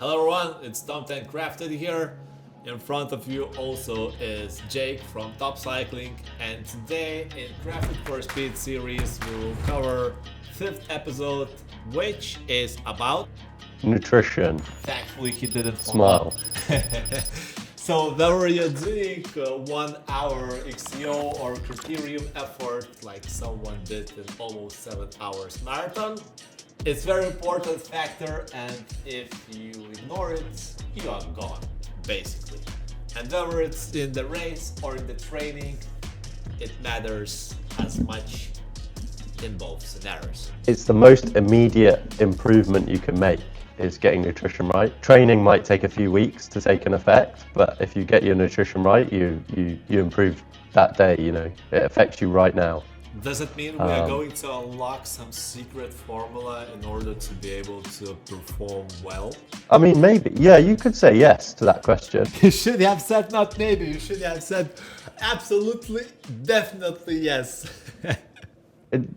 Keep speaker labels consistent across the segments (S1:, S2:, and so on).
S1: Hello everyone, it's Tom 10 Crafted here. In front of you also is Jake from Topp Cycling, and today in Crafted for Speed series we will cover 5th episode, which is about
S2: nutrition.
S1: Thankfully he didn't
S2: Smile.
S1: So whether you're doing 1 hour XCO or criterium effort like someone did in almost 7 hours marathon, it's very important factor, and if you ignore it, you are gone, basically. And whether it's in the race or in the training, it matters as much in both scenarios.
S2: It's the most immediate improvement you can make is getting nutrition right. Training might take a few weeks to take an effect, but if you get your nutrition right, you improve that day, it affects you right now.
S1: Does it mean we are going to unlock some secret formula in order to be able to perform well?
S2: I mean, maybe. Yeah, you could say yes to that question.
S1: You should have said not maybe, you should have said absolutely, definitely yes.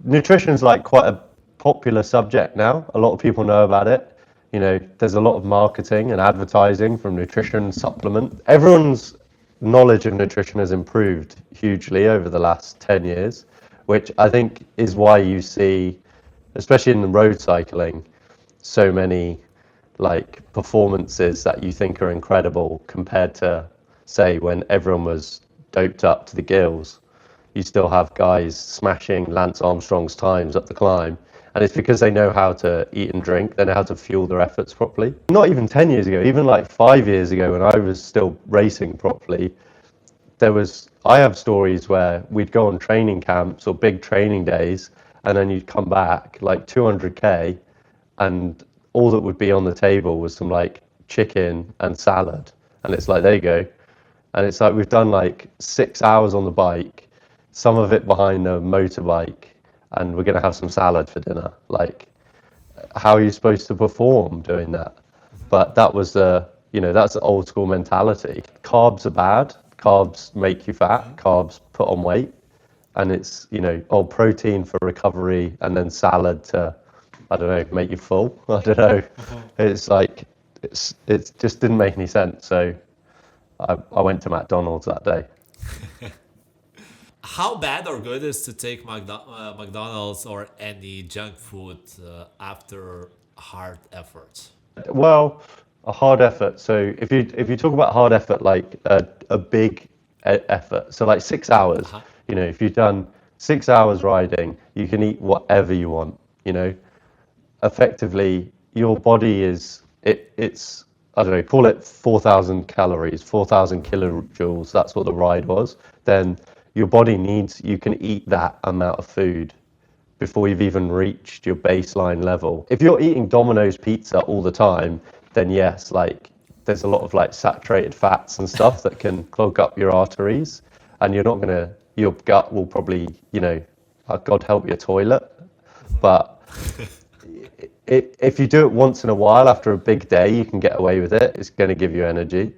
S2: Nutrition is like quite a popular subject now. A lot of people know about it. There's a lot of marketing and advertising from nutrition supplement. Everyone's knowledge of nutrition has improved hugely over the last 10 years, which I think is why you see, especially in the road cycling, so many performances that you think are incredible compared to, say, when everyone was doped up to the gills. You still have guys smashing Lance Armstrong's times up the climb. And it's because they know how to eat and drink, they know how to fuel their efforts properly. Not even 10 years ago, even 5 years ago when I was still racing properly, I have stories where we'd go on training camps or big training days, and then you'd come back 200k, and all that would be on the table was some chicken and salad. And it's there you go. And it's we've done 6 hours on the bike, some of it behind a motorbike, and we're going to have some salad for dinner. How are you supposed to perform doing that? But that was that's the old school mentality. Carbs are bad. Carbs make you fat. Carbs put on weight. And it's, protein for recovery, and then salad to, I don't know, make you full. I don't know. It's it just didn't make any sense. So I went to McDonald's that day.
S1: How bad or good is to take McDonald's or any junk food after hard efforts?
S2: Well, a hard effort. So if you talk about hard effort, a big effort, so 6 hours, if you've done 6 hours riding, you can eat whatever you want. Effectively, your body it's I don't know, call it 4,000 calories, 4,000 kilojoules. That's what the ride was. Then your body you can eat that amount of food before you've even reached your baseline level. If you're eating Domino's pizza all the time, then yes, there's a lot of saturated fats and stuff that can clog up your arteries, and your gut will probably, God help your toilet. But if you do it once in a while after a big day, you can get away with it. It's going to give you energy.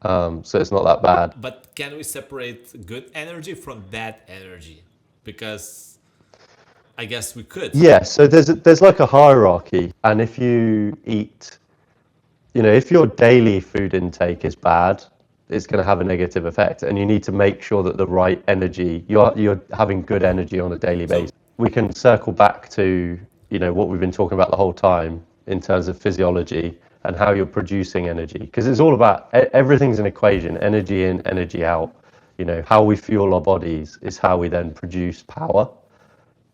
S2: So it's not that bad.
S1: But can we separate good energy from bad energy? Because I guess we could.
S2: Yeah, so there's a hierarchy, and if you eat, if your daily food intake is bad, it's going to have a negative effect, and you need to make sure that the right energy, you're having good energy on a daily basis. We can circle back to, what we've been talking about the whole time in terms of physiology and how you're producing energy, because it's all about, everything's an equation, energy in, energy out. How we fuel our bodies is how we then produce power.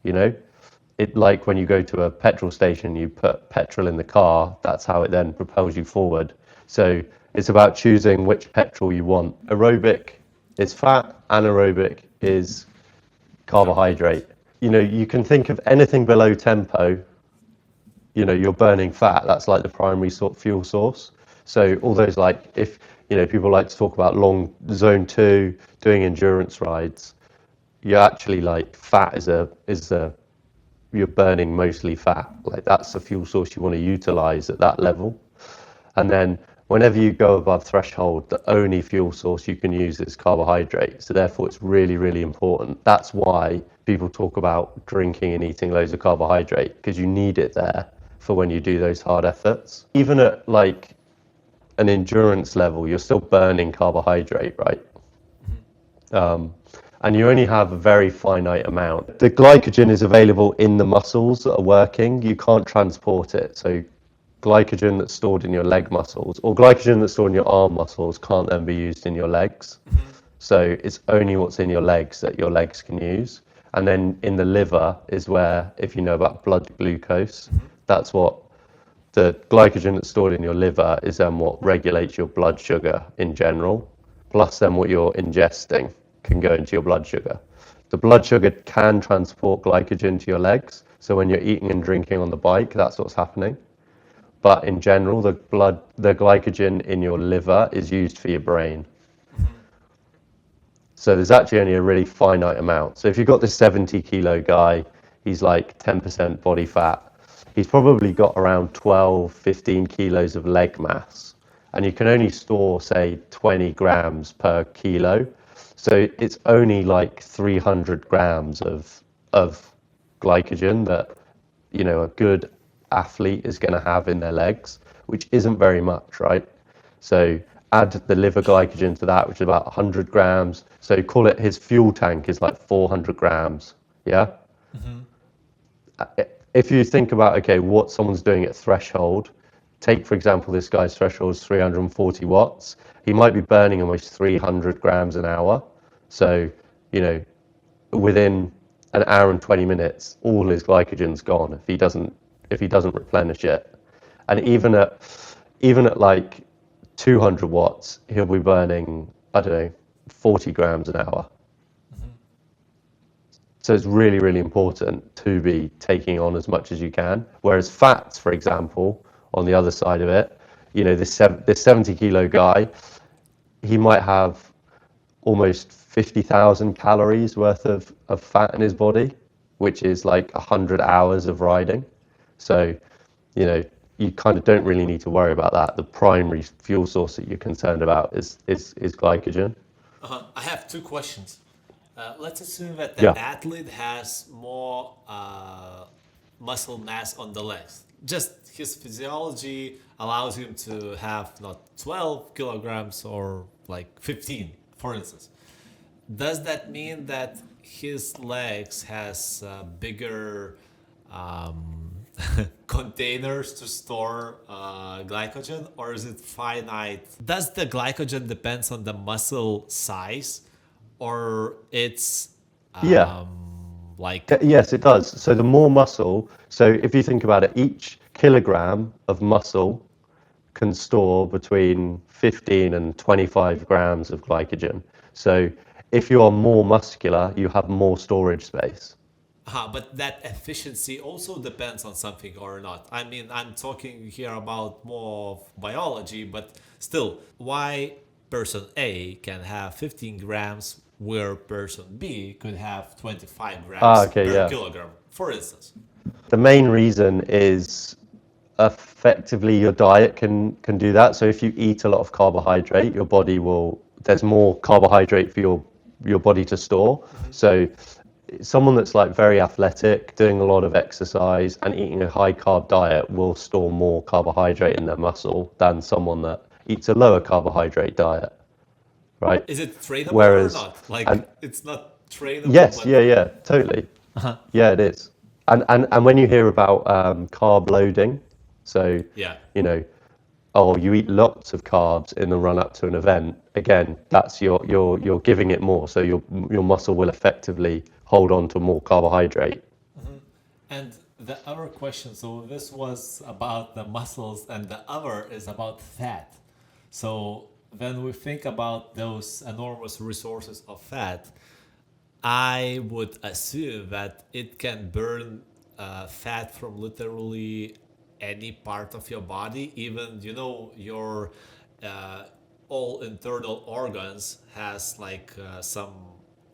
S2: It when you go to a petrol station, you put petrol in the car, that's how it then propels you forward. So it's about choosing which petrol you want. Aerobic is fat, anaerobic is carbohydrate. You can think of anything below tempo, you're burning fat. That's the primary fuel source. So all those if people like to talk about long zone 2, doing endurance rides, you actually fat you're burning mostly fat. That's the fuel source you want to utilize at that level. And then whenever you go above threshold, the only fuel source you can use is carbohydrate. So therefore it's really, really important. That's why people talk about drinking and eating loads of carbohydrate, because you need it there for when you do those hard efforts. Even at like an endurance level, you're still burning carbohydrate, right? And you only have a very finite amount. The glycogen is available in the muscles that are working. You can't transport it. So glycogen that's stored in your leg muscles or glycogen that's stored in your arm muscles can't then be used in your legs. So it's only what's in your legs that your legs can use. And then in the liver is where, if you know about blood glucose, that's what the glycogen that's stored in your liver is then what regulates your blood sugar in general, plus then what you're ingesting can go into your blood sugar. The blood sugar can transport glycogen to your legs. So when you're eating and drinking on the bike, that's what's happening. But in general, the glycogen in your liver is used for your brain. So there's actually only a really finite amount. So if you've got this 70 kilo guy, he's like 10% body fat. He's probably got around 12, 15 kilos of leg mass. And you can only store, say, 20 grams per kilo. So it's only like 300 grams of glycogen that, you know, a good athlete is going to have in their legs, which isn't very much, right? So add the liver glycogen to that, which is about 100 grams. So call it his fuel tank is like 400 grams. Yeah. If you think about, okay, what someone's doing at threshold, take, for example, this guy's threshold is 340 watts. He might be burning almost 300 grams an hour. So, you know, within an hour and 20 minutes, all his glycogen's gone if he doesn't replenish it. And even at like 200 watts, he'll be burning, I don't know, 40 grams an hour. So it's really, really important to be taking on as much as you can. Whereas fats, for example, on the other side of it, you know, this 70 kilo guy, he might have almost 50,000 calories worth of fat in his body, which is like 100 hours of riding. So, you know, you kind of don't really need to worry about that. The primary fuel source that you're concerned about is glycogen.
S1: I have two questions. Let's assume that the athlete has more muscle mass on the legs. Just his physiology allows him to have not 12 kilograms or like 15, for instance. Does that mean that his legs has bigger containers to store glycogen, or is it finite? Does the glycogen depends on the muscle size, or it's
S2: Yes, it does. So the more muscle, so if you think about it, each kilogram of muscle can store between 15 and 25 grams of glycogen. So if you are more muscular, you have more storage space.
S1: But that efficiency also depends on something or not. I mean, I'm talking here about more of biology, but still, why person A can have 15 grams where person B could have 25 grams per kilogram, for instance?
S2: The main reason is effectively your diet can do that. So if you eat a lot of carbohydrate, your body there's more carbohydrate for your body to store. So someone that's like very athletic, doing a lot of exercise and eating a high carb diet will store more carbohydrate in their muscle than someone that eats a lower carbohydrate diet, right?
S1: Is it trainable or not? Like, it's not trainable.
S2: Yes, totally. Yeah, it is. And when you hear about carb loading, so you know, oh, you eat lots of carbs in the run up to an event. Again, that's you're giving it more, so your muscle will effectively hold on to more carbohydrate.
S1: And the other question, so this was about the muscles, and the other is about fat. So when we think about those enormous resources of fat, I would assume that it can burn fat from literally any part of your body, even, you know, your all internal organs has like some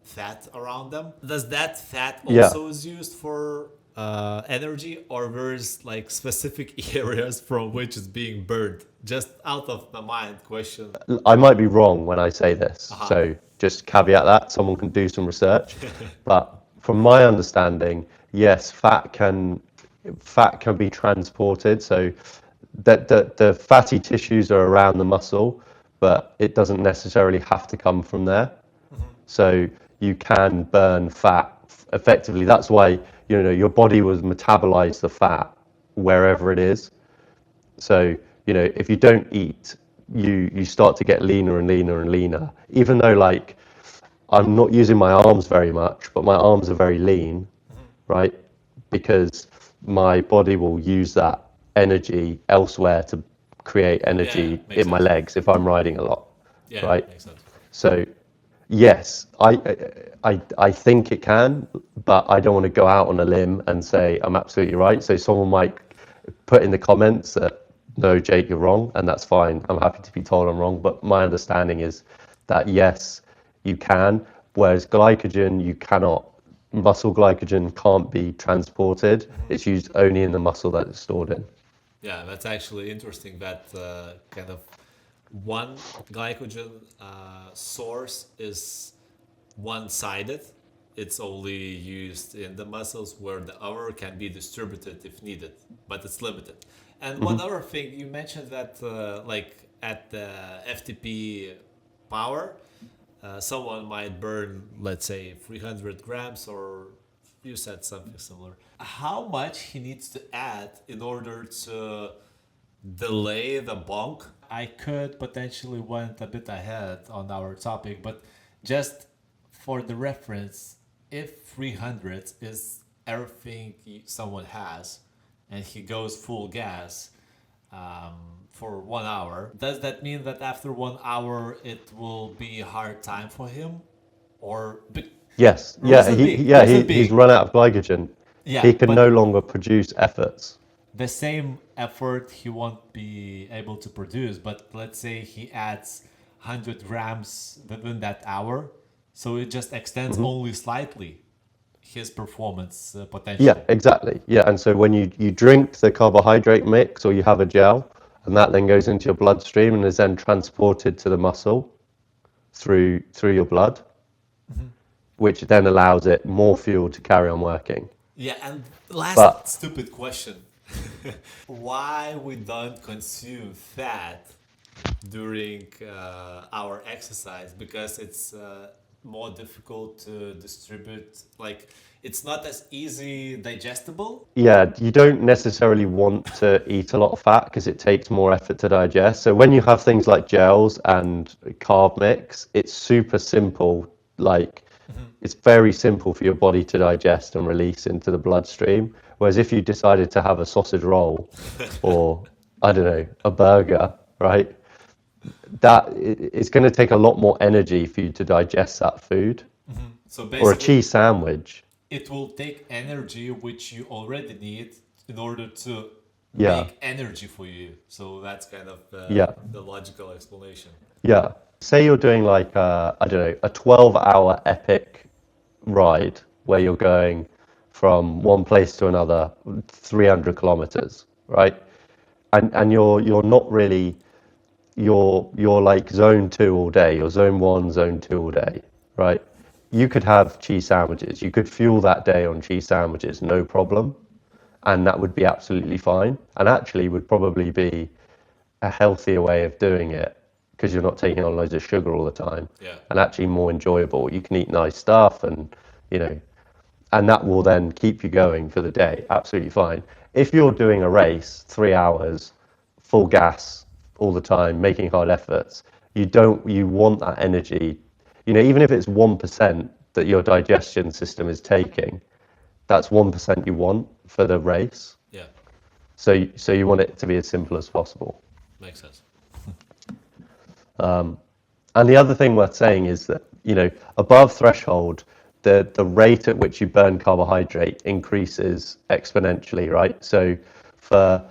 S1: fat around them. Does that fat also is used for energy, or there's like specific areas from which it's being burned? Just out of my mind question.
S2: I might be wrong when I say this, so just caveat that. Someone can do some research. But from my understanding, yes, fat can fat can be transported. So that the fatty tissues are around the muscle, but it doesn't necessarily have to come from there. So you can burn fat effectively. That's why your body will metabolize the fat wherever it is. So if you don't eat, you start to get leaner and leaner and leaner. Even though like I'm not using my arms very much, but my arms are very lean, right? Because my body will use that energy elsewhere to create
S1: Yeah,
S2: energy
S1: makes
S2: in my
S1: sense.
S2: legs if I'm riding a lot,
S1: Yeah,
S2: right?
S1: makes sense.
S2: So yes, I think it can, but I don't want to go out on a limb and say I'm absolutely right. So someone might put in the comments that no, Jake, you're wrong, and that's fine. I'm happy to be told I'm wrong, but my understanding is that yes, you can, whereas glycogen you cannot. Muscle glycogen can't be transported. It's used only in the muscle that it's stored in.
S1: Yeah, that's actually interesting that kind of one glycogen source is one-sided. It's only used in the muscles where the other can be distributed if needed, but it's limited. And one other thing, you mentioned that like at the FTP power, someone might burn, let's say, 300 grams, or you said something similar. How much he needs to add in order to delay the bulk? I could potentially went a bit ahead on our topic, but just for the reference, if 300 is everything someone has and he goes full gas for 1 hour, does that mean that after 1 hour it will be a hard time for him? Or
S2: Yes, yeah,
S1: reason being, reason
S2: he's
S1: being,
S2: run out of glycogen.
S1: yeah,
S2: He can no
S1: but
S2: longer produce efforts.
S1: the same effort he won't be able to produce. But let's say he adds 100 grams within that hour, so it just extends only slightly his performance
S2: Yeah,
S1: potential.
S2: exactly. Yeah, and so when you drink the carbohydrate mix or you have a gel, and that then goes into your bloodstream and is then transported to the muscle through your blood, which then allows it more fuel to carry on working.
S1: Yeah, and last
S2: But
S1: stupid question. Why we don't consume fat during our exercise? Because it's more difficult to distribute, like it's not as easy digestible.
S2: yeah, you don't necessarily want to eat a lot of fat because it takes more effort to digest. So when you have things like gels and carb mix, it's super simple. Like it's very simple for your body to digest and release into the bloodstream. Whereas if you decided to have a sausage roll or I don't know, a burger, right? It's going to take a lot more energy for you to digest that food.
S1: So
S2: Or a
S1: basically,
S2: cheese sandwich.
S1: it will take energy which you already need in order to
S2: Yeah,
S1: make energy for you. So that's kind of
S2: yeah,
S1: the logical explanation.
S2: yeah. Say you're doing like I don't know, a 12-hour epic ride where you're going from one place to another, 300 kilometers, right? And you're not really you're like zone two all day, you're zone one, zone two all day, right? You could have cheese sandwiches. You could fuel that day on cheese sandwiches, no problem, and that would be absolutely fine. And actually, would probably be a healthier way of doing it because you're not taking on loads of sugar all the time,
S1: Yeah.
S2: and actually more enjoyable. You can eat nice stuff, and you know, and that will then keep you going for the day. Absolutely fine. If you're doing a race, 3 hours, full gas all the time, making hard efforts, you want that energy. Even if it's 1% that your digestion system is taking, that's 1% you want for the race.
S1: Yeah,
S2: So you want it to be as simple as possible.
S1: makes sense.
S2: And the other thing worth saying is that, above threshold, the rate at which you burn carbohydrate increases exponentially, right? So for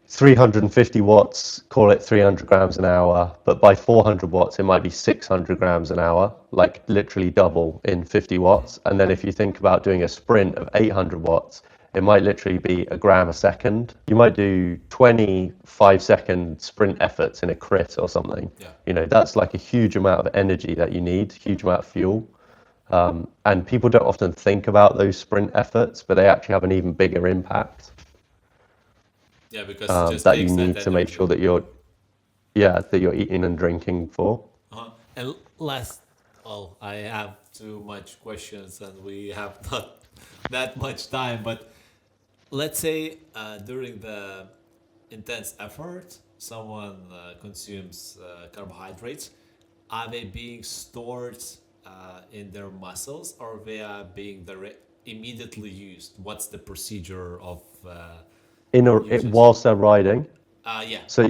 S2: 350 watts, call it 300 grams an hour, but by 400 watts, it might be 600 grams an hour, like literally double in 50 watts. And then if you think about doing a sprint of 800 watts, it might literally be a gram a second. You might do 25-second sprint efforts in a crit or something.
S1: Yeah.
S2: That's like a huge amount of energy that you need, huge amount of fuel. And people don't often think about those sprint efforts, but they actually have an even bigger impact
S1: Yeah, because it just
S2: that you
S1: takes that
S2: need to make
S1: energy.
S2: sure that you're eating and drinking for.
S1: And last, well, I have too much questions and we have not that much time, but let's say during the intense effort, someone consumes carbohydrates. Are they being stored in their muscles or they are being immediately used? What's the procedure of usage?
S2: Whilst they're riding.
S1: Yeah.
S2: So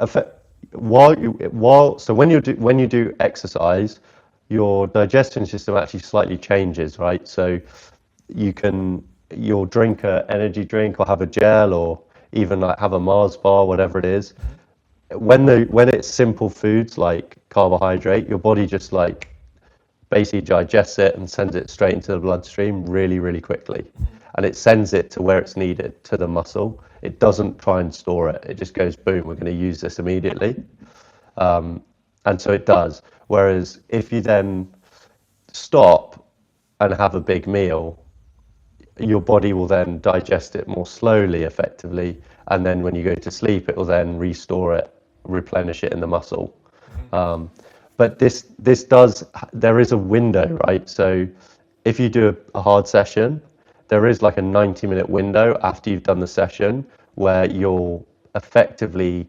S2: effe- so when you do exercise, your digestion system actually slightly changes, right? So you'll drink a energy drink or have a gel or even like have a Mars bar, whatever it is. When it's simple foods like carbohydrate, your body just like basically digests it and sends it straight into the bloodstream really, really quickly. And it sends it to where it's needed, to the muscle. It doesn't try and store it. It just goes, boom, we're going to use this immediately. And so it does. Whereas if you then stop and have a big meal, your body will then digest it more slowly, effectively. And then when you go to sleep, it will then restore it, replenish it in the muscle. But there is a window, right? So if you do a hard session, there is like a 90-minute window after you've done the session where you'll effectively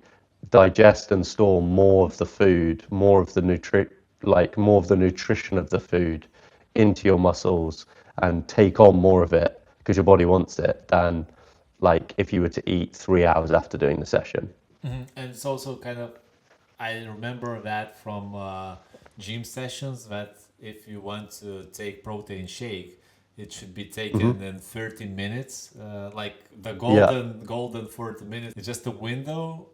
S2: digest and store more of the food, more of the nutrition of the food into your muscles and take on more of it because your body wants it than like if you were to eat 3 hours after doing the session.
S1: And it's also kind of, I remember that from gym sessions that if you want to take protein shake, it should be taken in 13 minutes. Like the
S2: Yeah.
S1: golden 40 minutes is just a window,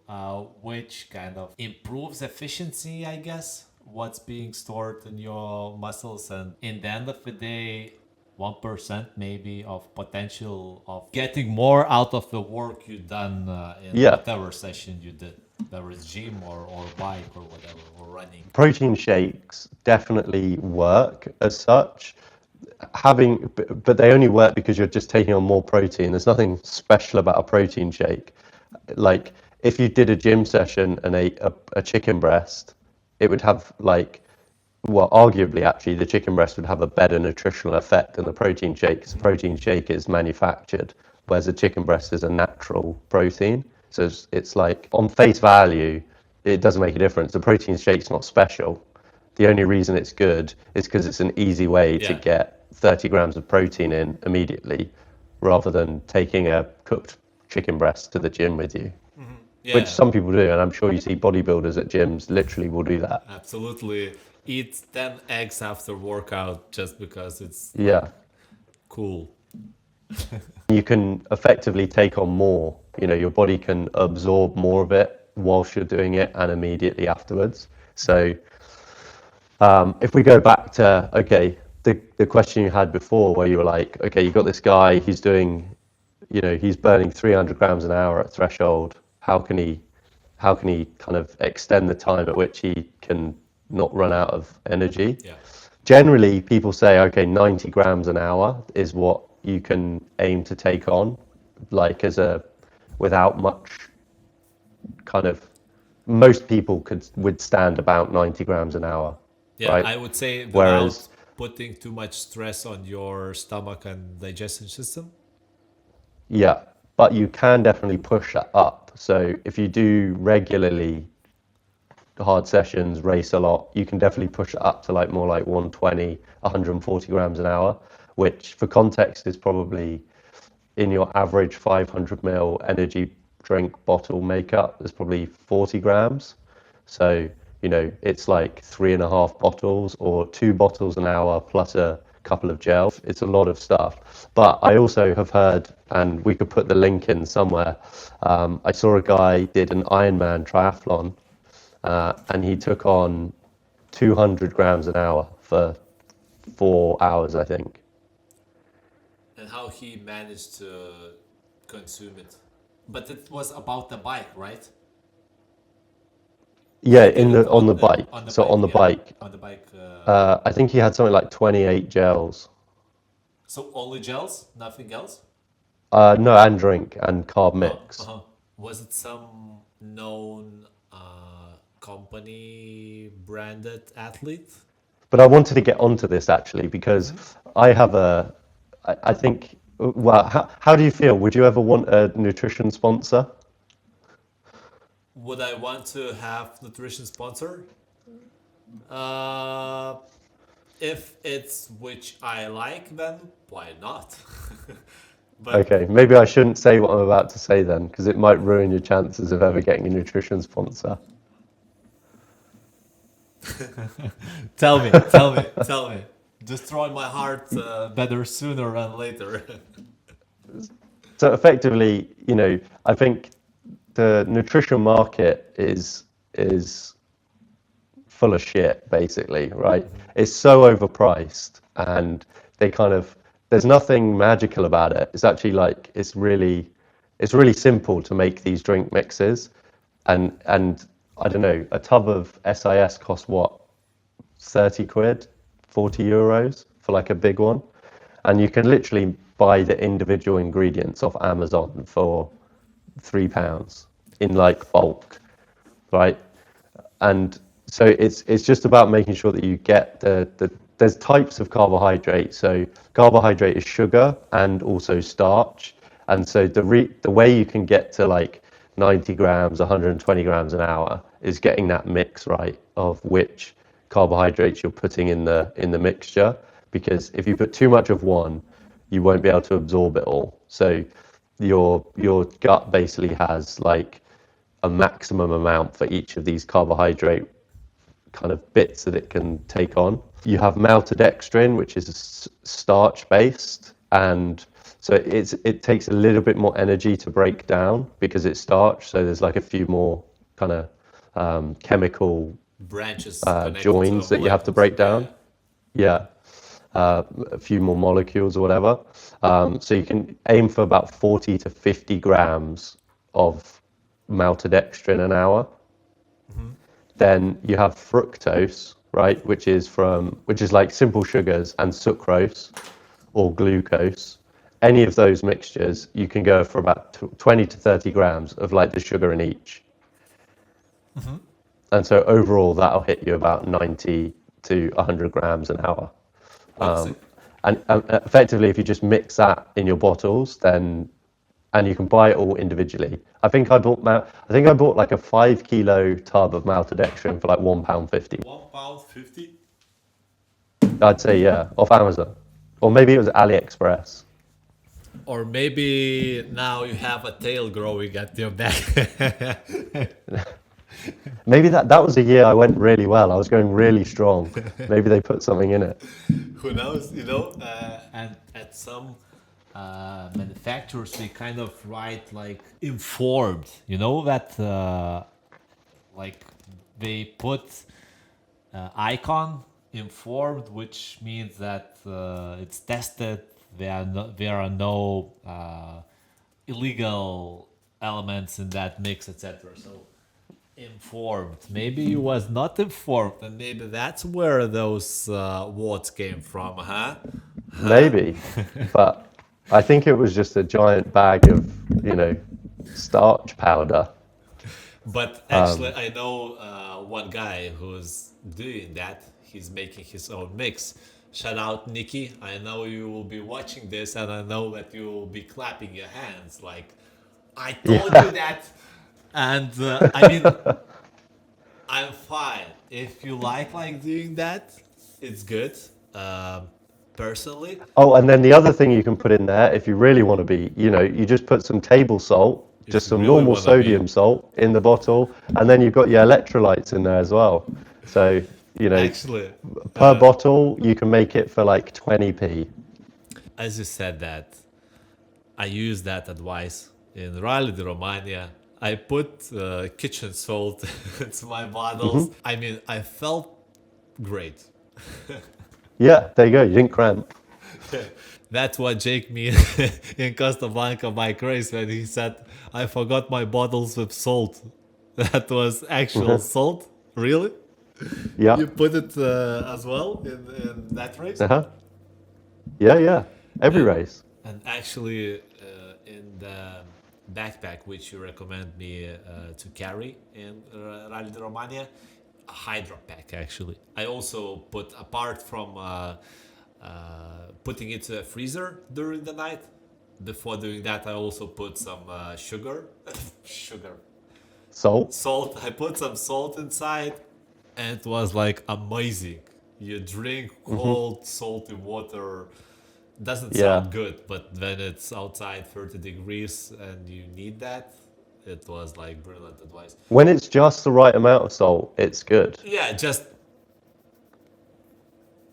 S1: which kind of improves efficiency, I guess. What's being stored in your muscles, and in the end of the day, 1% maybe of potential of getting more out of the work you done in
S2: Yeah.
S1: whatever session you did, whether it's gym or bike or whatever, or running.
S2: Protein shakes definitely work as such. But they only work because you're just taking on more protein. There's nothing special about a protein shake. Like if you did a gym session and ate a chicken breast, it would have like, well, arguably actually the chicken breast would have a better nutritional effect than the protein shake because the protein shake is manufactured, whereas the chicken breast is a natural protein. So it's like on face value, it doesn't make a difference. The protein shake's not special. The only reason it's good is because it's an easy way to
S1: Yeah.
S2: get 30 grams of protein in immediately rather than taking a cooked chicken breast to the gym with you, which
S1: Yeah,
S2: some people do. And I'm sure you see bodybuilders at gyms literally will do that.
S1: absolutely. Eat 10 eggs after workout just because it's like
S2: Yeah.
S1: cool.
S2: You can effectively take on more. You know, your body can absorb more of it whilst you're doing it and immediately afterwards. So if we go back to, okay, the question you had before where you were like, okay, you got this guy, he's doing, he's burning 300 grams an hour at threshold. How can he kind of extend the time at which he can not run out of energy?
S1: Yeah.
S2: Generally, people say, okay, 90 grams an hour is what you can aim to take on, like without much kind of, most people could withstand about 90 grams an hour,
S1: Yeah,
S2: right?
S1: I would say without
S2: Whereas,
S1: putting too much stress on your stomach and digestion system.
S2: yeah, but you can definitely push that up. So if you do regularly hard sessions, race a lot, you can definitely push it up to like more like 120, 140 grams an hour, which for context is probably in your average 500 ml energy drink bottle makeup, there's probably 40 grams. So, it's like 3.5 bottles or 2 bottles an hour plus a couple of gels. It's a lot of stuff. But I also have heard, and we could put the link in somewhere. I saw a guy did an Ironman triathlon, and he took on 200 grams an hour for 4 hours, I think.
S1: And how he managed to consume it. But it was about the bike, right?
S2: Yeah,
S1: He did it
S2: on the bike.
S1: on the
S2: So
S1: bike,
S2: on the
S1: yeah,
S2: bike,
S1: on the bike.
S2: I think he had something like 28 gels.
S1: So only gels, nothing else.
S2: No, and drink and carb mix.
S1: Uh-huh. Was it some known company branded athlete?
S2: But I wanted to get onto this actually because I have I think, well, how do you feel? Would you ever want a nutrition sponsor?
S1: Would I want to have nutrition sponsor? Uh, if it's which I like, then why not? But
S2: Okay, maybe I shouldn't say what I'm about to say then, because it might ruin your chances of ever getting a nutrition sponsor.
S1: tell me. Destroy my heart better sooner than later.
S2: So effectively, I think the nutrition market is full of shit, basically, right? It's so overpriced, and they kind of there's nothing magical about it. It's actually like it's really simple to make these drink mixes, and I don't know, a tub of SIS costs what, 30 quid, 40 euros for like a big one. And you can literally buy the individual ingredients off Amazon for £3 in like bulk, right? And so it's just about making sure that you get there's types of carbohydrate. So carbohydrate is sugar and also starch. And so the way you can get to like 90 grams, 120 grams an hour is getting that mix right of which carbohydrates you're putting in the mixture. Because if you put too much of one, you won't be able to absorb it all. So your gut basically has like a maximum amount for each of these carbohydrate kind of bits that it can take on. You have maltodextrin, which is starch based, and so it takes a little bit more energy to break down because it's starch. So there's like a few more kind of chemical
S1: Branches connected to the
S2: joins that you have to
S1: molecules.
S2: break
S1: Yeah.
S2: down. Yeah, a few more molecules or whatever. So you can aim for about 40 to 50 grams of maltodextrin an hour. Then you have fructose, right, which is like simple sugars and sucrose or glucose. Any of those mixtures, you can go for about 20 to 30 grams of like the sugar in each. And so overall, that'll hit you about 90 to 100 grams an hour.
S1: What's it?
S2: And effectively, if you just mix that in your bottles, then and you can buy it all individually. I think I bought like a 5 kilo tub of maltodextrin for like £1.50.
S1: £1 50.
S2: I'd say yeah, off Amazon, or maybe it was AliExpress.
S1: Or maybe now you have a tail growing at your back.
S2: Maybe that was a year I went really well. I was going really strong. Maybe they put something in it.
S1: Who knows, you know? And at some manufacturers, they kind of write like informed, you know, that like they put icon informed, which means that it's tested. There are no illegal elements in that mix, etc. So informed. Maybe he was not informed, and maybe that's where those words came from, huh? Huh?
S2: Maybe, but I think it was just a giant bag of, starch powder.
S1: But actually, I know one guy who's doing that. He's making his own mix. Shout out, Nikki. I know you will be watching this, and I know that you will be clapping your hands like, I told you
S2: Yeah.
S1: that. And I mean, I'm fine. If you like doing that, it's good. Personally,
S2: Oh, and then the other thing you can put in there, if you really want to be, you just put some table salt,
S1: if
S2: just
S1: you
S2: some
S1: really
S2: normal
S1: wanna be,
S2: sodium salt in the bottle, and then you've got your electrolytes in there as well. So, you know,
S1: actually,
S2: per bottle, you can make it for like 20p.
S1: as you said that, I use that advice in Rally di Romagna. I put kitchen salt into my bottles. I mean, I felt great.
S2: Yeah, there you go. You didn't cramp.
S1: That's what Jake me in Costa Blanca bike race when he said, I forgot my bottles with salt. That was actual salt. Really?
S2: Yeah.
S1: You put it as well in that race?
S2: Uh-huh. Yeah. Every
S1: And,
S2: race.
S1: and actually, in the backpack which you recommend me to carry in Rally di Romania, a hydro pack actually. I also put, apart from putting it to a freezer during the night, before doing that I also put some sugar. Sugar.
S2: Salt.
S1: Salt. I put some salt inside, and it was like amazing. You drink cold, salty water. Doesn't
S2: Yeah.
S1: sound good, but when it's outside 30 degrees and you need that, it was like brilliant advice.
S2: When it's just the right amount of salt, it's good.
S1: Yeah, just,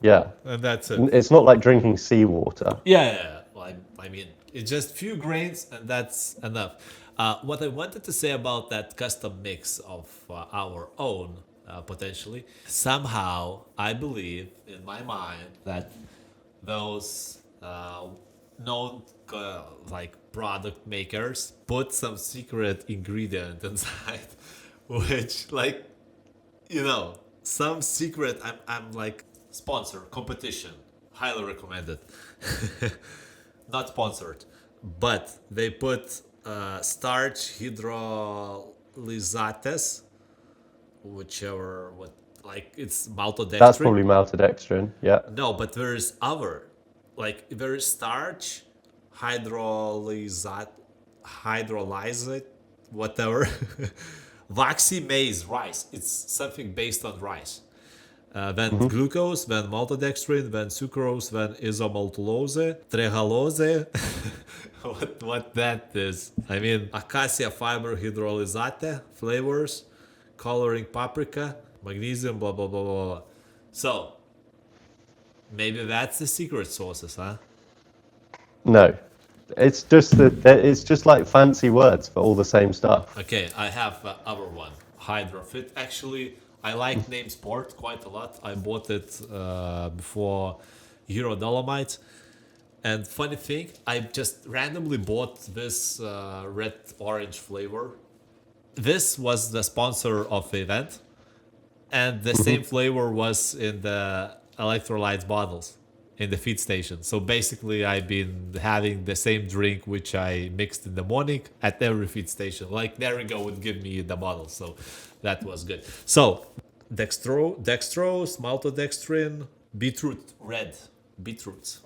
S2: Yeah.
S1: and that's it.
S2: It's not like drinking seawater.
S1: Yeah. Well, I mean, it's just few grains, and that's enough. What I wanted to say about that custom mix of our own, potentially, somehow I believe in my mind that those known like product makers put some secret ingredient inside, which, like, some secret. I'm like, sponsor competition, highly recommended. Not sponsored, but they put starch hydrolysates, whichever, what, like, it's maltodextrin.
S2: That's probably maltodextrin. Yeah.
S1: No, but there's other, like, there's starch, hydrolyzate, whatever, waxy maize, rice. It's something based on rice. Then glucose, then maltodextrin, then sucrose, then isomaltulose, trehalose. what that is? I mean, acacia fiber hydrolysate, flavors, coloring paprika, magnesium, blah blah blah blah blah. So maybe that's the secret sauces, huh?
S2: No. It's just like fancy words for all the same stuff.
S1: Okay, I have other one, Hydrofit. Actually, I like Name Sport quite a lot. I bought it before Euro Dolomite. And funny thing, I just randomly bought this red orange flavor. This was the sponsor of the event, and the same flavor was in the electrolytes bottles in the feed station. So basically, I've been having the same drink which I mixed in the morning at every feed station. Like, Nerigo would give me the bottle, so that was good. So dextrose, maltodextrin, beetroot, red beetroots.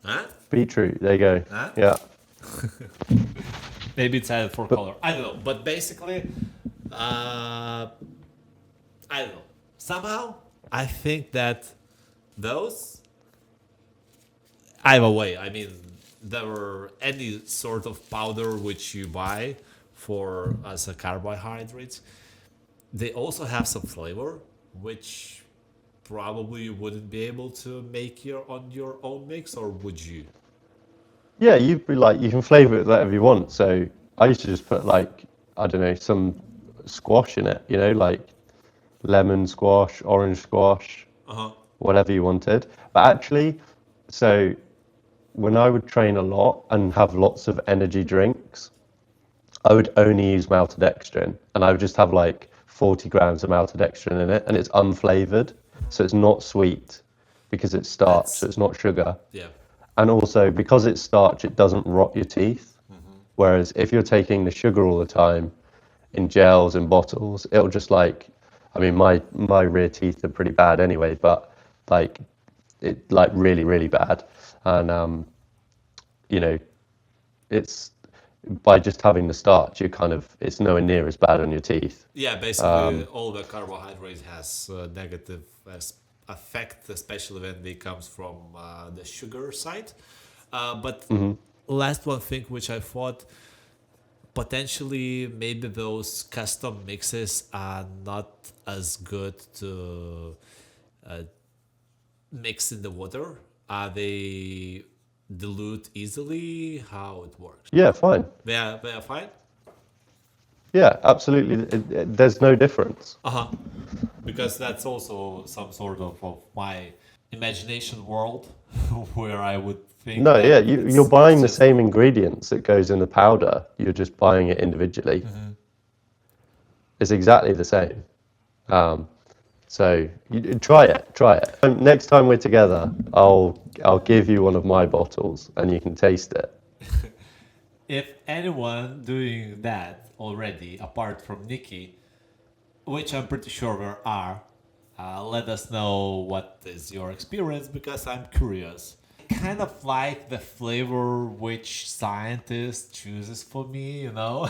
S1: Huh?
S2: Beetroot. There you go.
S1: Huh?
S2: Yeah.
S1: Maybe it's added for color. I don't know. But basically, I don't know. Somehow, I think that those, either way, I mean, there were any sort of powder which you buy for as a carbohydrates, they also have some flavor, which probably you wouldn't be able to make on your own mix, or would you?
S2: Yeah, you can flavor it whatever you want. So I used to just put, like, I don't know, some squash in it, like lemon squash, orange squash,
S1: Uh-huh.
S2: whatever you wanted. But actually, so when I would train a lot and have lots of energy drinks, I would only use maltodextrin, and I would just have like 40 grams of maltodextrin in it, and it's unflavored, so it's not sweet because it's starch, so it's not sugar.
S1: Yeah.
S2: And also, because it's starch, it doesn't rot your teeth. Whereas if you're taking the sugar all the time in gels and bottles, it'll just, like, I mean, my rear teeth are pretty bad anyway, but like, it, like, really, really bad. And it's, by just having the starch, it's nowhere near as bad on your teeth.
S1: Yeah, basically all the carbohydrate has negative effect, especially when it comes from the sugar side. But last one thing which I thought, potentially maybe those custom mixes are not as good to mix in the water. Are they dilute easily? How it works?
S2: Yeah, fine.
S1: They are fine?
S2: Yeah, absolutely. There's no difference.
S1: Uh-huh. Because that's also some sort of my imagination world where I would think
S2: No,
S1: that
S2: yeah, you're buying the
S1: just,
S2: same ingredients that goes in the powder. You're just buying it individually. It's exactly the same. Um, so try it, try it. Next time we're together, I'll give you one of my bottles and you can taste it.
S1: If anyone doing that already, apart from Nikki, which I'm pretty sure there are, let us know what is your experience because I'm curious. Kind of like the flavor which scientist chooses for me, you know.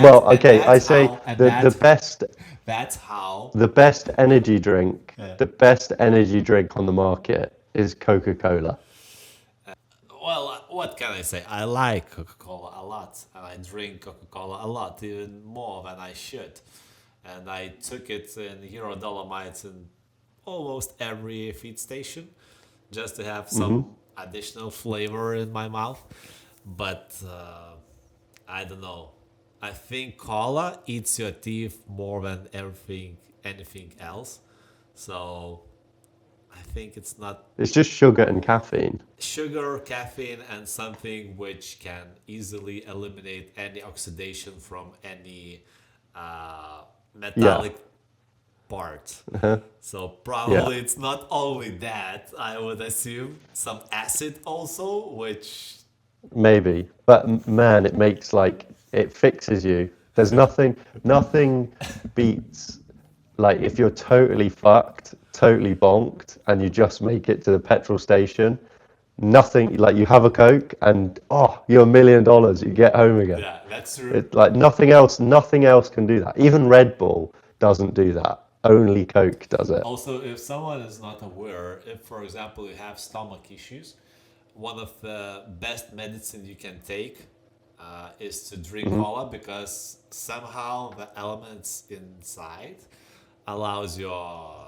S2: Well, okay, I
S1: that's
S2: say
S1: how and
S2: the best
S1: that's how.
S2: the best energy drink,
S1: Yeah.
S2: the best energy drink on the market is Coca-Cola.
S1: Well, what can I say? I like Coca-Cola a lot, and I drink Coca-Cola a lot, even more than I should. And I took it in Euro Dolomites in almost every feed station, just to have some additional flavor in my mouth. But I don't know. I think cola eats your teeth more than anything else. So I think it's not
S2: It's just sugar and caffeine.
S1: sugar, caffeine, and something which can easily eliminate any oxidation from any
S2: Yeah.
S1: metallic part.
S2: Uh-huh.
S1: So
S2: Yeah.
S1: probably it's not only that, I would assume some acid also, which
S2: Maybe, but man, it makes like it fixes you. There's nothing beats like if you're totally fucked, totally bonked, and you just make it to the petrol station. Nothing like you have a Coke and oh, you're $1 million. You get home again.
S1: yeah, that's true.
S2: It like nothing else can do that. Even Red Bull doesn't do that. Only Coke does it.
S1: Also, if someone is not aware, if for example you have stomach issues, one of the best medicine you can take is to drink cola because somehow the elements inside allows your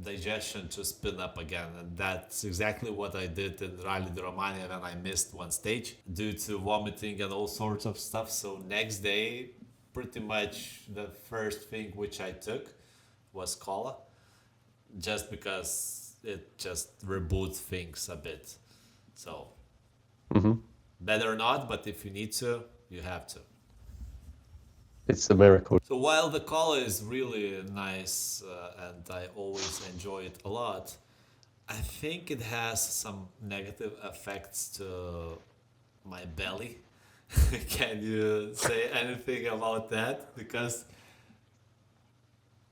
S1: digestion to spin up again, and that's exactly what I did in Rally di Romania when I missed one stage due to vomiting and all sorts of stuff. So next day, pretty much the first thing which I took was cola, just because it just reboots things a bit. So better not, but if you need to, you have to.
S2: It's a miracle.
S1: So while the cola is really nice and I always enjoy it a lot, I think it has some negative effects to my belly. Can you say anything about that? Because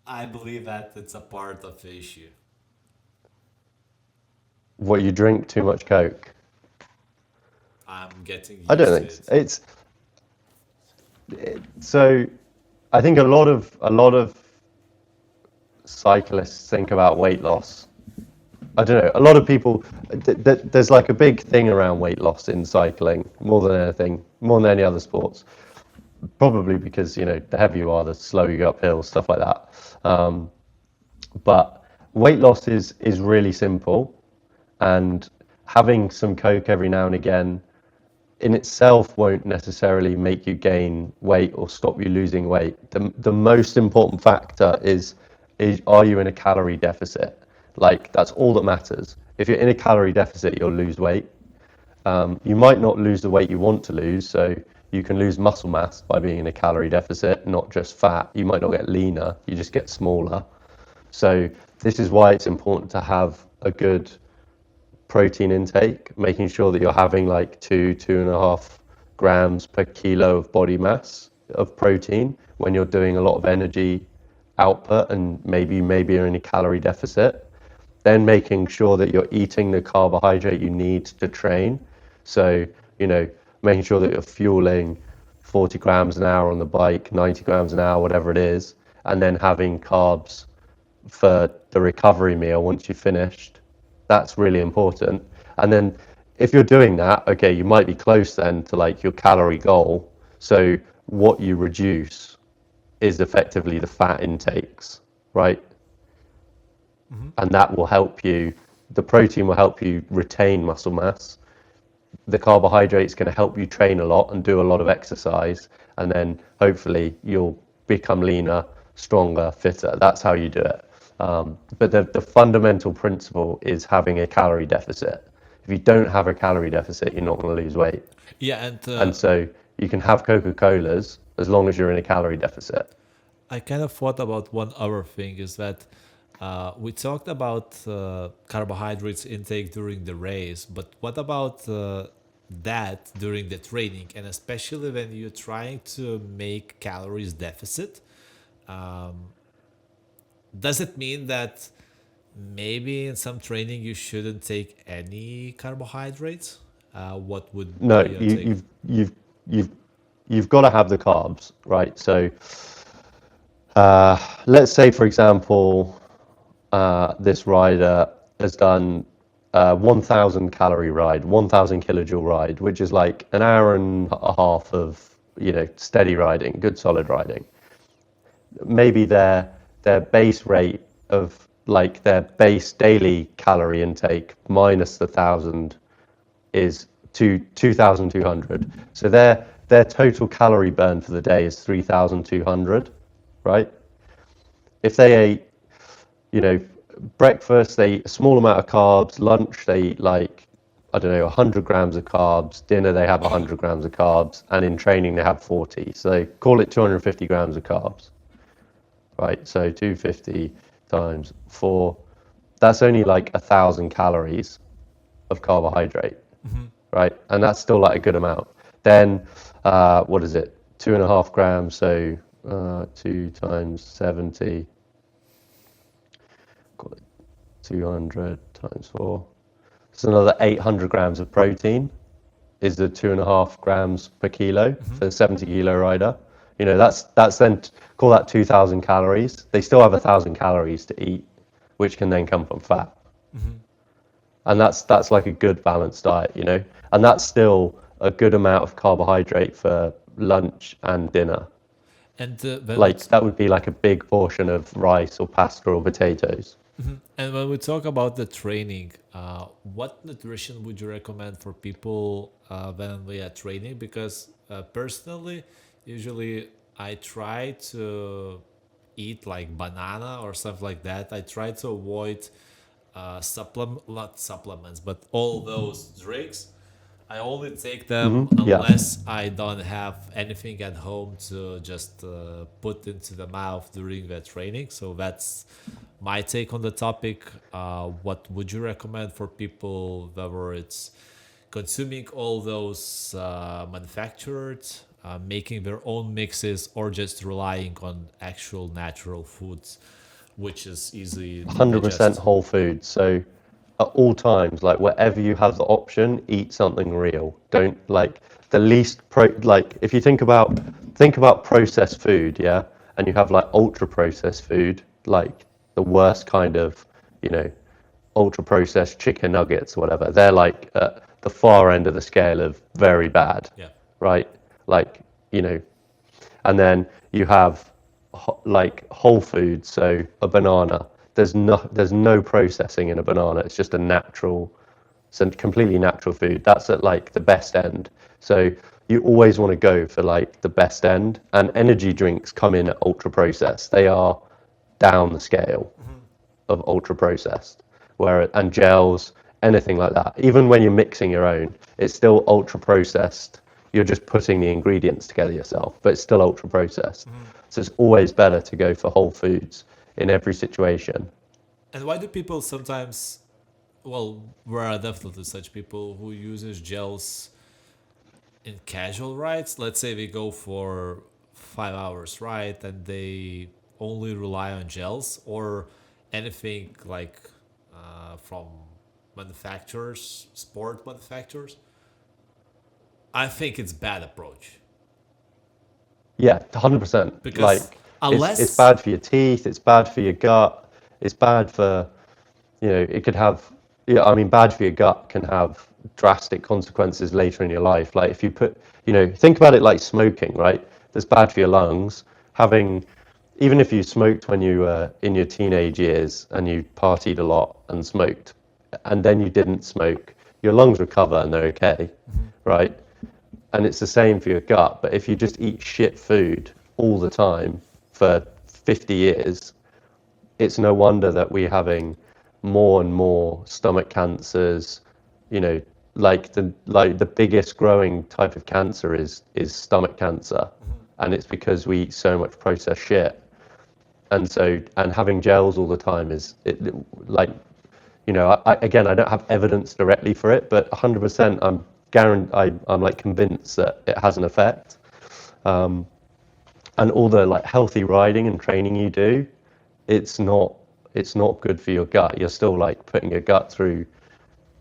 S1: I believe that it's a part of the issue.
S2: What you drink too much Coke?
S1: I'm getting
S2: I don't
S1: used to
S2: think
S1: it.
S2: so. So. I think a lot of cyclists think about weight loss. I don't know. A lot of people, there's like a big thing around weight loss in cycling more than anything, more than any other sports. Probably because the heavier you are, the slower you go uphill, stuff like that. Um, but weight loss is really simple, and having some Coke every now and again in itself won't necessarily make you gain weight or stop you losing weight. The most important factor is are you in a calorie deficit? Like that's all that matters. If you're in a calorie deficit, you'll lose weight. You might not lose the weight you want to lose, so you can lose muscle mass by being in a calorie deficit, not just fat. You might not get leaner, you just get smaller. So this is why it's important to have a good protein intake, making sure that you're having like 2.5 grams per kilo of body mass of protein when you're doing a lot of energy output and maybe you're in a calorie deficit. Then making sure that you're eating the carbohydrate you need to train. So, making sure that you're fueling 40 grams an hour on the bike, 90 grams an hour, whatever it is, and then having carbs for the recovery meal once you've finished. That's really important. And then if you're doing that, okay, you might be close then to like your calorie goal. So what you reduce is effectively the fat intakes, right? And that will help you. The protein will help you retain muscle mass. The carbohydrate's going to help you train a lot and do a lot of exercise. And then hopefully you'll become leaner, stronger, fitter. That's how you do it. But the fundamental principle is having a calorie deficit. If you don't have a calorie deficit, you're not going to lose weight.
S1: Yeah, and
S2: And so you can have Coca-Colas, as long as you're in a calorie deficit.
S1: I kind of thought about one other thing is that we talked about carbohydrates intake during the race, but what about that during the training? And especially when you're trying to make calories deficit, does it mean that maybe in some training you shouldn't take any carbohydrates? What would
S2: No,
S1: be your take?
S2: you've you've got to have the carbs, right? So let's say, for example, this rider has done 1,000 calorie ride, 1,000 kilojoule ride, which is like an hour and a half of, steady riding, good solid riding. Maybe their base rate of like their base daily calorie intake minus the 1,000 is 2,200. So their total calorie burn for the day is 3,200, right? If they ate, you know, breakfast, they eat a small amount of carbs, lunch, they eat like, I don't know, 100 grams of carbs, dinner, they have 100 grams of carbs, and in training, they have 40. So call it 250 grams of carbs, right? So 250 times 4, that's only like 1,000 calories of carbohydrate, right? And that's still like a good amount. Then, what is it? 2.5 grams, so 2 times 70. 200 times 4. So another 800 grams of protein is the 2.5 grams per kilo for a 70 kilo rider. That's then call that 2,000 calories. They still have 1,000 calories to eat, which can then come from fat. And that's like a good balanced diet. And that's still a good amount of carbohydrate for lunch and dinner.
S1: And when we
S2: Like that would be like a big portion of rice or pasta or potatoes.
S1: And when we talk about the training, what nutrition would you recommend for people when we are training? Because personally, usually I try to eat like banana or stuff like that. I try to avoid not supplements, but all those drinks. I only take them
S2: Yeah.
S1: unless I don't have anything at home to just put into the mouth during the training. So that's my take on the topic. What would you recommend for people, whether it's consuming all those manufactured, making their own mixes, or just relying on actual natural foods, which is easy to
S2: 100%
S1: digest?
S2: whole food. So at all times, like wherever you have the option, eat something real. Don't like the least like if you think about processed food, yeah, and you have like ultra processed food, like the worst kind of, you know, ultra processed chicken nuggets or whatever. They're like at the far end of the scale of very bad,
S1: Yeah.
S2: right? Like, you know, and then you have like whole foods, so a banana. There's no processing in a banana. It's just it's a completely natural food. That's at like the best end. So you always want to go for like the best end. And energy drinks come in at ultra processed. They are down the scale of ultra processed. And gels, anything like that. Even when you're mixing your own, it's still ultra processed. You're just putting the ingredients together yourself, but it's still ultra processed. So it's always better to go for whole foods in every situation.
S1: And why do people sometimes, well, there are definitely such people who uses gels in casual rides. Let's say we go for 5 hours ride and they only rely on gels or anything like from manufacturers, sport manufacturers. I think it's bad approach
S2: Yeah, 100%.
S1: because
S2: Like it's
S1: unless
S2: bad for your teeth, it's bad for your gut, it's bad for, it could have, yeah, I mean, bad for your gut can have drastic consequences later in your life. Like if you think about it like smoking, right? That's bad for your lungs. Even if you smoked when you were in your teenage years and you partied a lot and smoked, and then you didn't smoke, your lungs recover and they're okay, right? And it's the same for your gut. But if you just eat shit food all the time for 50 years, it's no wonder that we're having more and more stomach cancers. You know, like the biggest growing type of cancer is stomach cancer, and it's because we eat so much processed shit. And so, and having gels all the time is like, again, I don't have evidence directly for it, but 100% I'm like convinced that it has an effect. And all the like healthy riding and training you do, it's not good for your gut. You're still like putting your gut through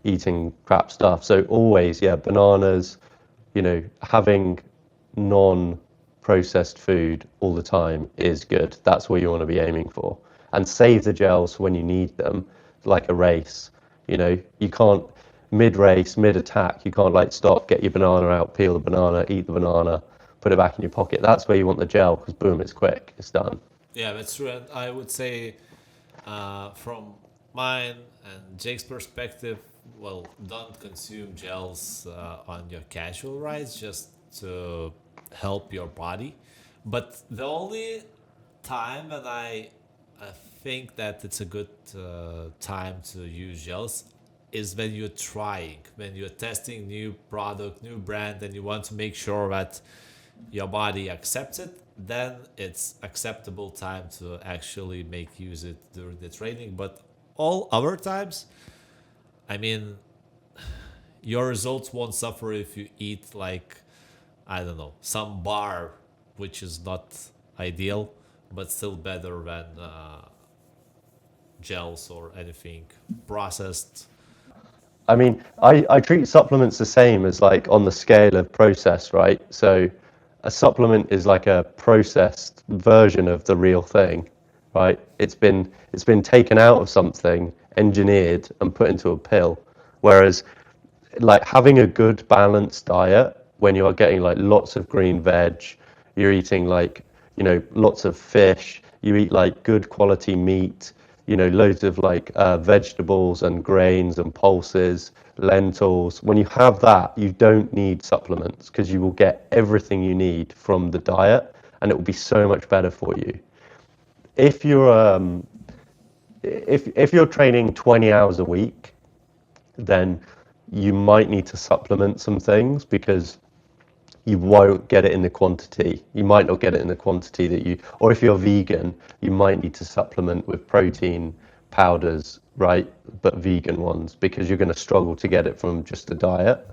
S2: eating crap stuff. So always, yeah, bananas, having non-processed food all the time is good. That's what you want to be aiming for. And save the gels for when you need them, like a race. You can't mid-race, mid-attack, you can't like stop, get your banana out, peel the banana, eat the banana, put it back in your pocket. That's where you want the gel because boom, it's quick, it's done.
S1: Yeah, that's true. And I would say, from mine and Jake's perspective, well, don't consume gels on your casual rides just to help your body. But the only time when I think that it's a good time to use gels is when you're trying, when you're testing new product, new brand, and you want to make sure that your body accepts it. Then it's acceptable time to actually make use it during the training. But all other times, I mean, your results won't suffer if you eat like, I don't know, some bar, which is not ideal, but still better than gels or anything processed.
S2: I mean, I treat supplements the same as like on the scale of process, right? So a supplement is like a processed version of the real thing, right? It's been taken out of something, engineered and put into a pill. Whereas like having a good balanced diet when you are getting like lots of green veg, you're eating like, lots of fish, you eat like good quality meat, loads of like vegetables and grains and pulses, lentils. When you have that, you don't need supplements because you will get everything you need from the diet and it will be so much better for you. If you're if you're training 20 hours a week, then you might need to supplement some things because you won't get it in the quantity. You might not get it in the quantity that you, or if you're vegan, you might need to supplement with protein powders, right? But vegan ones, because you're going to struggle to get it from just a diet.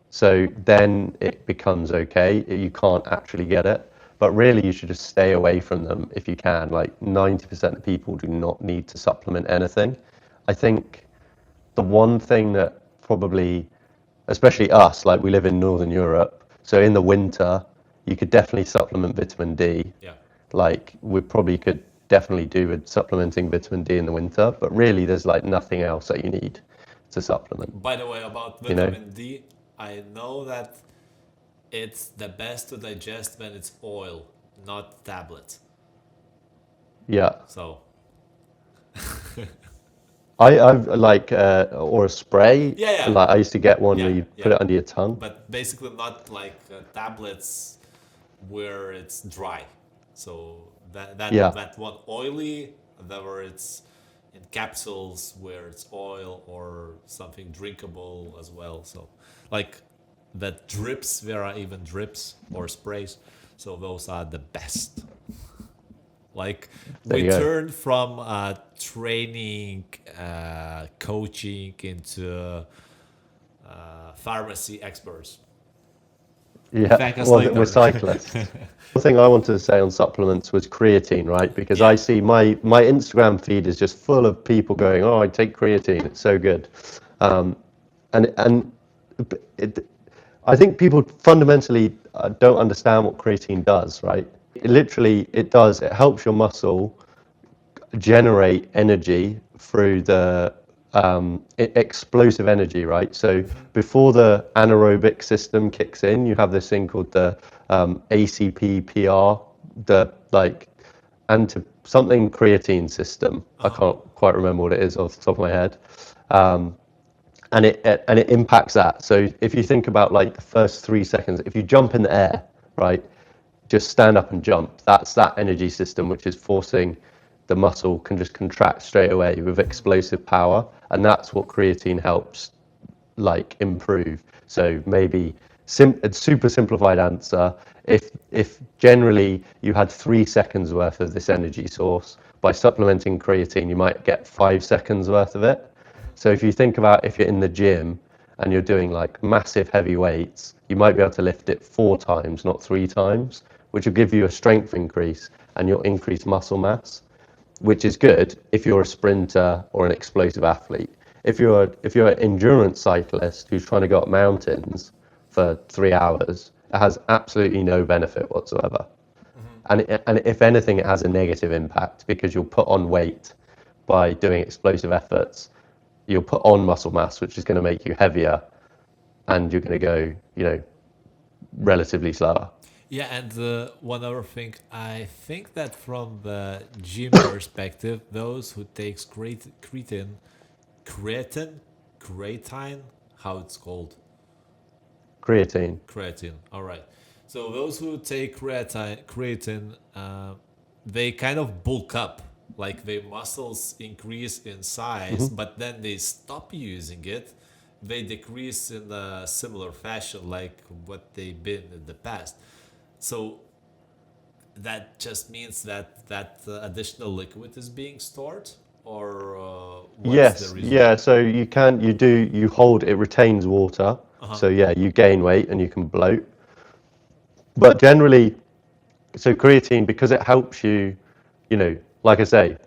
S2: So then it becomes okay. You can't actually get it. But really, you should just stay away from them if you can. Like 90% of people do not need to supplement anything. I think the one thing that probably, especially us, like we live in Northern Europe, so in the winter, you could definitely supplement vitamin D.
S1: Yeah.
S2: Like we probably could definitely do with supplementing vitamin D in the winter, but really there's like nothing else that you need to supplement,
S1: By the way, about
S2: you know?
S1: vitamin D, I know that it's the best to digest when it's oil, not tablets.
S2: Yeah.
S1: So
S2: I've like, or a spray,
S1: yeah, yeah,
S2: like I used to get one where
S1: yeah,
S2: you put
S1: yeah.
S2: it under your tongue.
S1: But basically not like tablets where it's dry. So
S2: Yeah.
S1: that one oily, that where it's in capsules where it's oil or something drinkable as well. So like that drips, there are even drips or sprays. So those are the best. Like
S2: There
S1: we
S2: you go.
S1: turned from training, coaching into pharmacy experts.
S2: Yeah,
S1: Thank us
S2: well,
S1: later.
S2: we're cyclists. The thing I wanted to say on supplements was creatine, right? Because
S1: Yeah.
S2: I see my Instagram feed is just full of people going, "Oh, I take creatine; it's so good," and it, I think people fundamentally don't understand what creatine does, right? It does. It helps your muscle generate energy through the explosive energy, right? So before the anaerobic system kicks in, you have this thing called the ACP-PR, the like something creatine system. I can't quite remember what it is off the top of my head. And it impacts that. So if you think about like the first 3 seconds, if you jump in the air, right, just stand up and jump. That's that energy system which is forcing the muscle can just contract straight away with explosive power, and that's what creatine helps like improve. So maybe A super simplified answer. If generally you had 3 seconds worth of this energy source, by supplementing creatine, you might get 5 seconds worth of it. So if you think about if you're in the gym and you're doing like massive heavy weights, you might be able to lift it 4 times, not 3 times, which will give you a strength increase and you'll increase muscle mass, which is good if you're a sprinter or an explosive athlete. If you're an endurance cyclist who's trying to go up mountains for 3 hours, it has absolutely no benefit whatsoever. And if anything, it has a negative impact because you'll put on weight by doing explosive efforts. You'll put on muscle mass, which is going to make you heavier, and you're going to go, relatively slower.
S1: Yeah, and one other thing, I think that from the gym perspective, those who takes creatine, creatine, how it's called,
S2: Creatine.
S1: creatine. All right. So those who take creatine, they kind of bulk up, like their muscles increase in size, but then they stop using it. They decrease in a similar fashion, like what they've been in the past. So that just means that additional liquid is being stored, or what's the
S2: Yes,
S1: reason?
S2: yeah. So you hold it, retains water.
S1: Uh-huh.
S2: So yeah, you gain weight and you can bloat. But generally, so creatine, because it helps you, like I say,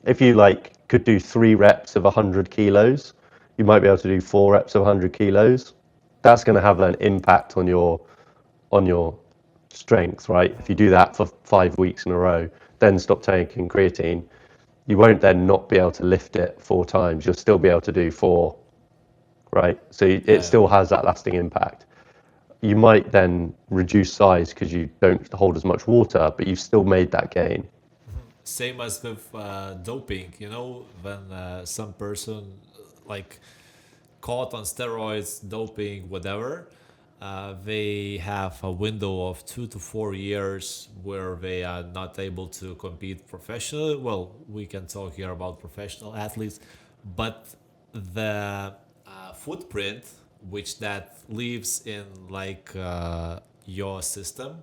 S2: if you like could do 3 reps of 100 kilos, you might be able to do 4 reps of 100 kilos. That's going to have an impact on your strength, right? If you do that for 5 weeks in a row, then stop taking creatine, you won't then not be able to lift it 4 times. You'll still be able to do four, right? So it
S1: Yeah.
S2: still has that lasting impact. You might then reduce size because you don't hold as much water, but you've still made that gain.
S1: Same as with doping, when some person like caught on steroids, doping, whatever, they have a window of 2 to 4 years where they are not able to compete professionally. Well, we can talk here about professional athletes, but the footprint which that leaves in like your system,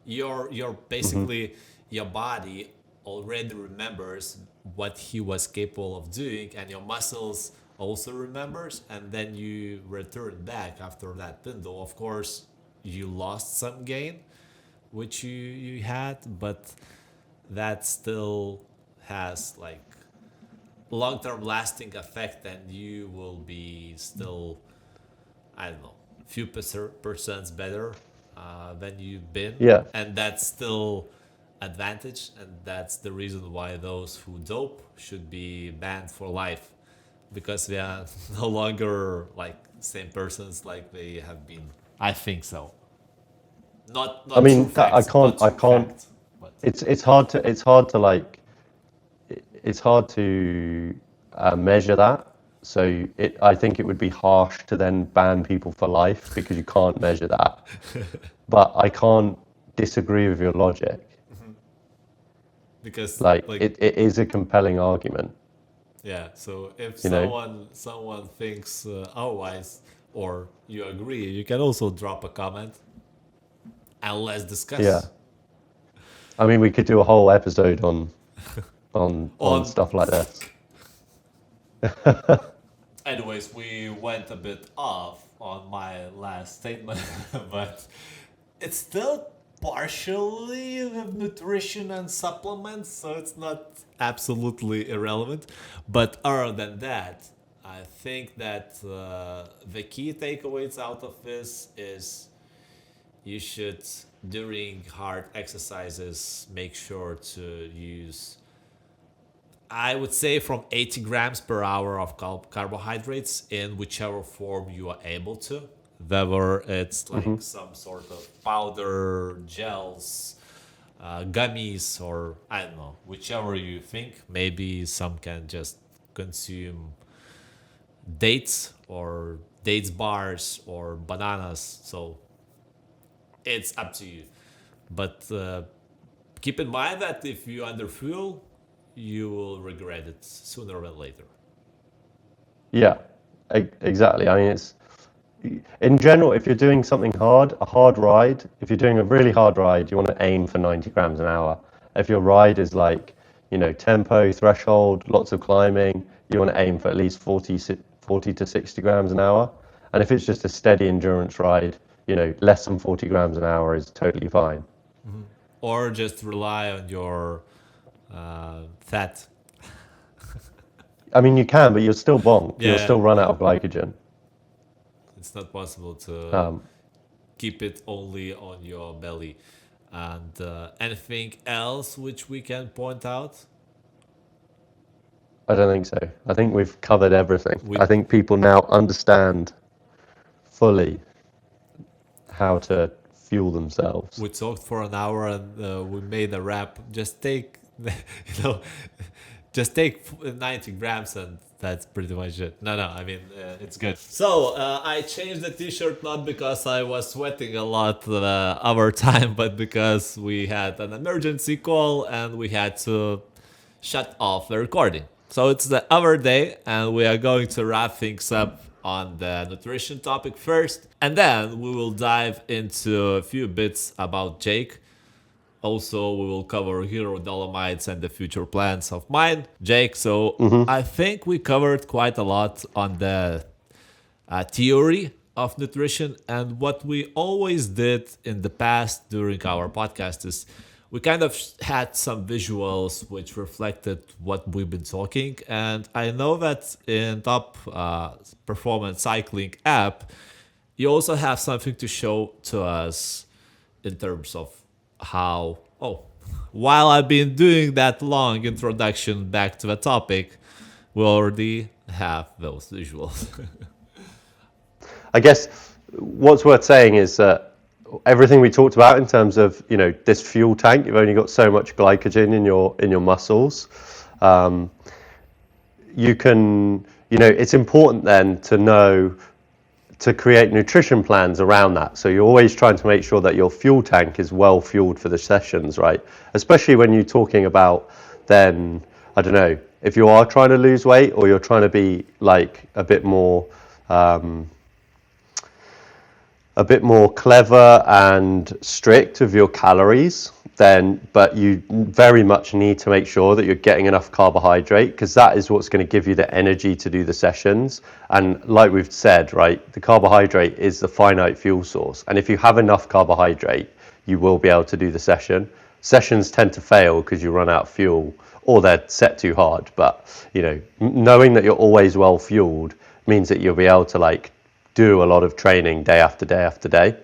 S1: your basically your body already remembers what he was capable of doing, and your muscles also remembers, and then you return back after that window. Of course, you lost some gain which you had, but that still has like long-term lasting effect, and you will be still, I don't know, few percents better than you've been,
S2: Yeah.
S1: and that's still advantage, and that's the reason why those who dope should be banned for life, because they are no longer like same persons like they have been. I think so. Not
S2: I
S1: not true
S2: mean, that
S1: facts, not
S2: I
S1: true
S2: can't.
S1: facts, but
S2: It's hard to measure that. So I think it would be harsh to then ban people for life because you can't measure that. But I can't disagree with your logic.
S1: because
S2: Like
S1: like,
S2: it is a compelling argument,
S1: yeah, so if
S2: you know?
S1: someone thinks otherwise, or you agree, you can also drop a comment and let's
S2: Yeah.
S1: discuss
S2: I mean, we could do a whole episode on
S1: on.
S2: stuff like this.
S1: Anyways, we went a bit off on my last statement, but it's still partially with nutrition and supplements, so it's not absolutely irrelevant. But other than that, I think that the key takeaways out of this is you should, during hard exercises, make sure to use, I would say, from 80 grams per hour of carbohydrates in whichever form you are able to. Whether it's like some sort of powder, gels, gummies, or I don't know, whichever you think. Maybe some can just consume dates or dates bars or bananas. So it's up to you. But keep in mind that if you underfuel, you will regret it sooner than later.
S2: Yeah, exactly. I mean, in general, if you're doing something hard, a hard ride, if you're doing a really hard ride, you want to aim for 90 grams an hour. If your ride is like, tempo, threshold, lots of climbing, you want to aim for at least 40 to 60 grams an hour. And if it's just a steady endurance ride, less than 40 grams an hour is totally fine.
S1: Or just rely on your fat.
S2: I mean, you can, but you'll still bonk. You'll
S1: Yeah,
S2: still run out of glycogen.
S1: it's not possible to
S2: Um,
S1: keep it only on your belly. And anything else which we can point out?
S2: I don't think so. I think we've covered everything.
S1: We
S2: I think people now understand fully how to fuel themselves.
S1: we talked for an hour and we made a wrap. Just take, know, just take 90 grams and that's pretty much it. No, I mean, it's good. So I changed the t-shirt not because I was sweating a lot our time, but because we had an emergency call and we had to shut off the recording. So it's the other day and we are going to wrap things up on the nutrition topic first, and then we will dive into a few bits about Jake. Also, we will cover Hero Dolomites and the future plans of mine, Jake. So I think we covered quite a lot on the theory of nutrition, and what we always did in the past during our podcast is we kind of had some visuals which reflected what we've been talking. And I know that in Topp Performance Cycling app, you also have something to show to us in terms of how, while I've been doing that long introduction back to the topic, we already have those visuals.
S2: I guess what's worth saying is that everything we talked about in terms of this fuel tank, you've only got so much glycogen in your muscles. You can it's important then to create nutrition plans around that. So you're always trying to make sure that your fuel tank is well fueled for the sessions, right? Especially when you're talking about then, I don't know, if you are trying to lose weight or you're trying to be like a bit more clever and strict with your calories, but you very much need to make sure that you're getting enough carbohydrate, because that is what's going to give you the energy to do the sessions. And like we've said, right, the carbohydrate is the finite fuel source. And if you have enough carbohydrate, you will be able to do the session. Sessions tend to fail because you run out of fuel or they're set too hard. But, knowing that you're always well fueled means that you'll be able to do a lot of training day after day after day.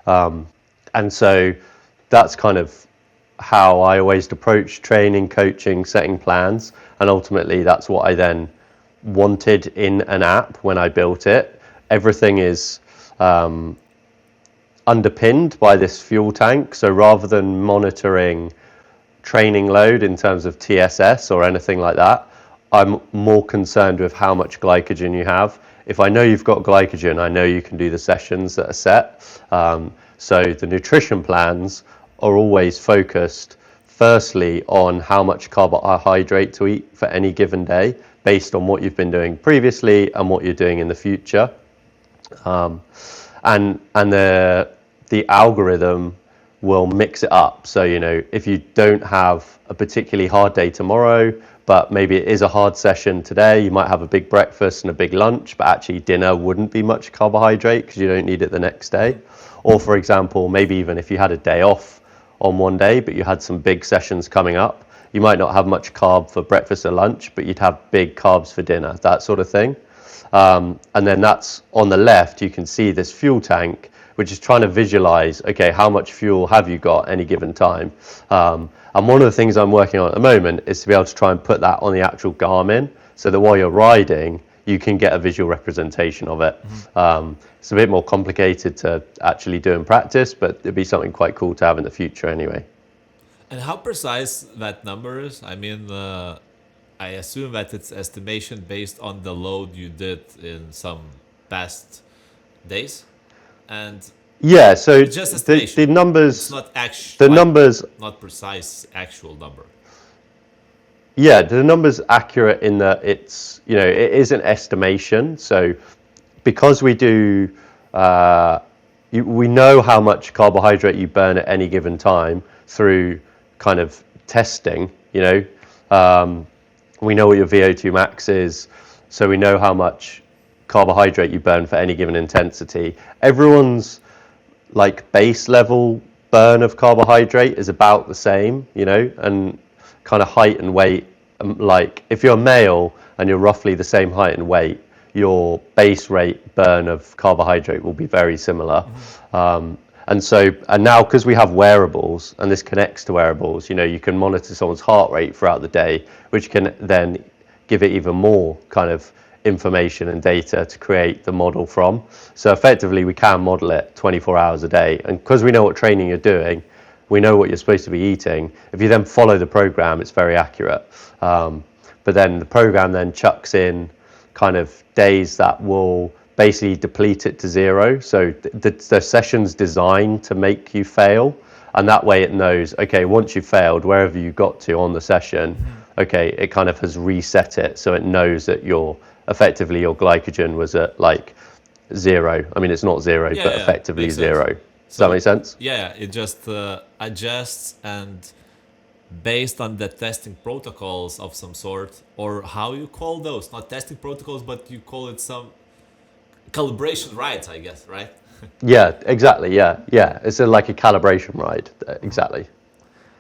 S2: And so that's kind of how I always approach training, coaching, setting plans. And ultimately, that's what I then wanted in an app when I built it. Everything is underpinned by this fuel tank. So rather than monitoring training load in terms of TSS or anything like that, I'm more concerned with how much glycogen you have. If I know you've got glycogen, I know you can do the sessions that are set. So the nutrition plans are always focused firstly on how much carbohydrate to eat for any given day based on what you've been doing previously and what you're doing in the future. And the algorithm will mix it up. So, if you don't have a particularly hard day tomorrow, but maybe it is a hard session today, you might have a big breakfast and a big lunch, but actually dinner wouldn't be much carbohydrate because you don't need it the next day. Or for example, maybe even if you had a day off on one day, but you had some big sessions coming up, you might not have much carb for breakfast or lunch, but you'd have big carbs for dinner, that sort of thing. And then that's on the left, you can see this fuel tank, which is trying to visualize, okay, how much fuel have you got any given time? And one of the things I'm working on at the moment is to be able to try and put that on the actual Garmin so that while you're riding, you can get a visual representation of it. It's a bit more complicated to actually do in practice, but it'd be something quite cool to have in the future anyway.
S1: And how precise that number is? I mean, I assume that it's estimation based on the load you did in some past days. And
S2: yeah, so
S1: it's just estimation.
S2: the numbers,
S1: it's not actual,
S2: numbers,
S1: not precise actual number.
S2: Yeah, the number's accurate in that it's, it is an estimation. So because we do we know how much carbohydrate you burn at any given time through kind of testing, we know what your VO2 max is, so we know how much carbohydrate you burn for any given intensity. Everyone's like base level burn of carbohydrate is about the same, and kind of height and weight. Like if you're a male and you're roughly the same height and weight, your base rate burn of carbohydrate will be very similar. And now because we have wearables, and this connects to wearables, you can monitor someone's heart rate throughout the day, which can then give it even more kind of information and data to create the model from. So effectively we can model it 24 hours a day, and because we know what training you're doing, we know what you're supposed to be eating. If you then follow the program, it's very accurate. But then the program then chucks in kind of days that will basically deplete it to zero. So the session's designed to make you fail, and that way it knows, okay, once you failed, wherever you got to on the session, okay, it kind of has reset it, so it knows that effectively your glycogen was at like zero. I mean, it's not zero, but effectively zero. Does that make sense?
S1: Yeah, it just adjusts, and based on the testing protocols of some sort, or how you call those, not testing protocols, but you call it some calibration rides, I guess, right?
S2: Yeah, exactly. Yeah. It's like a calibration ride. Exactly.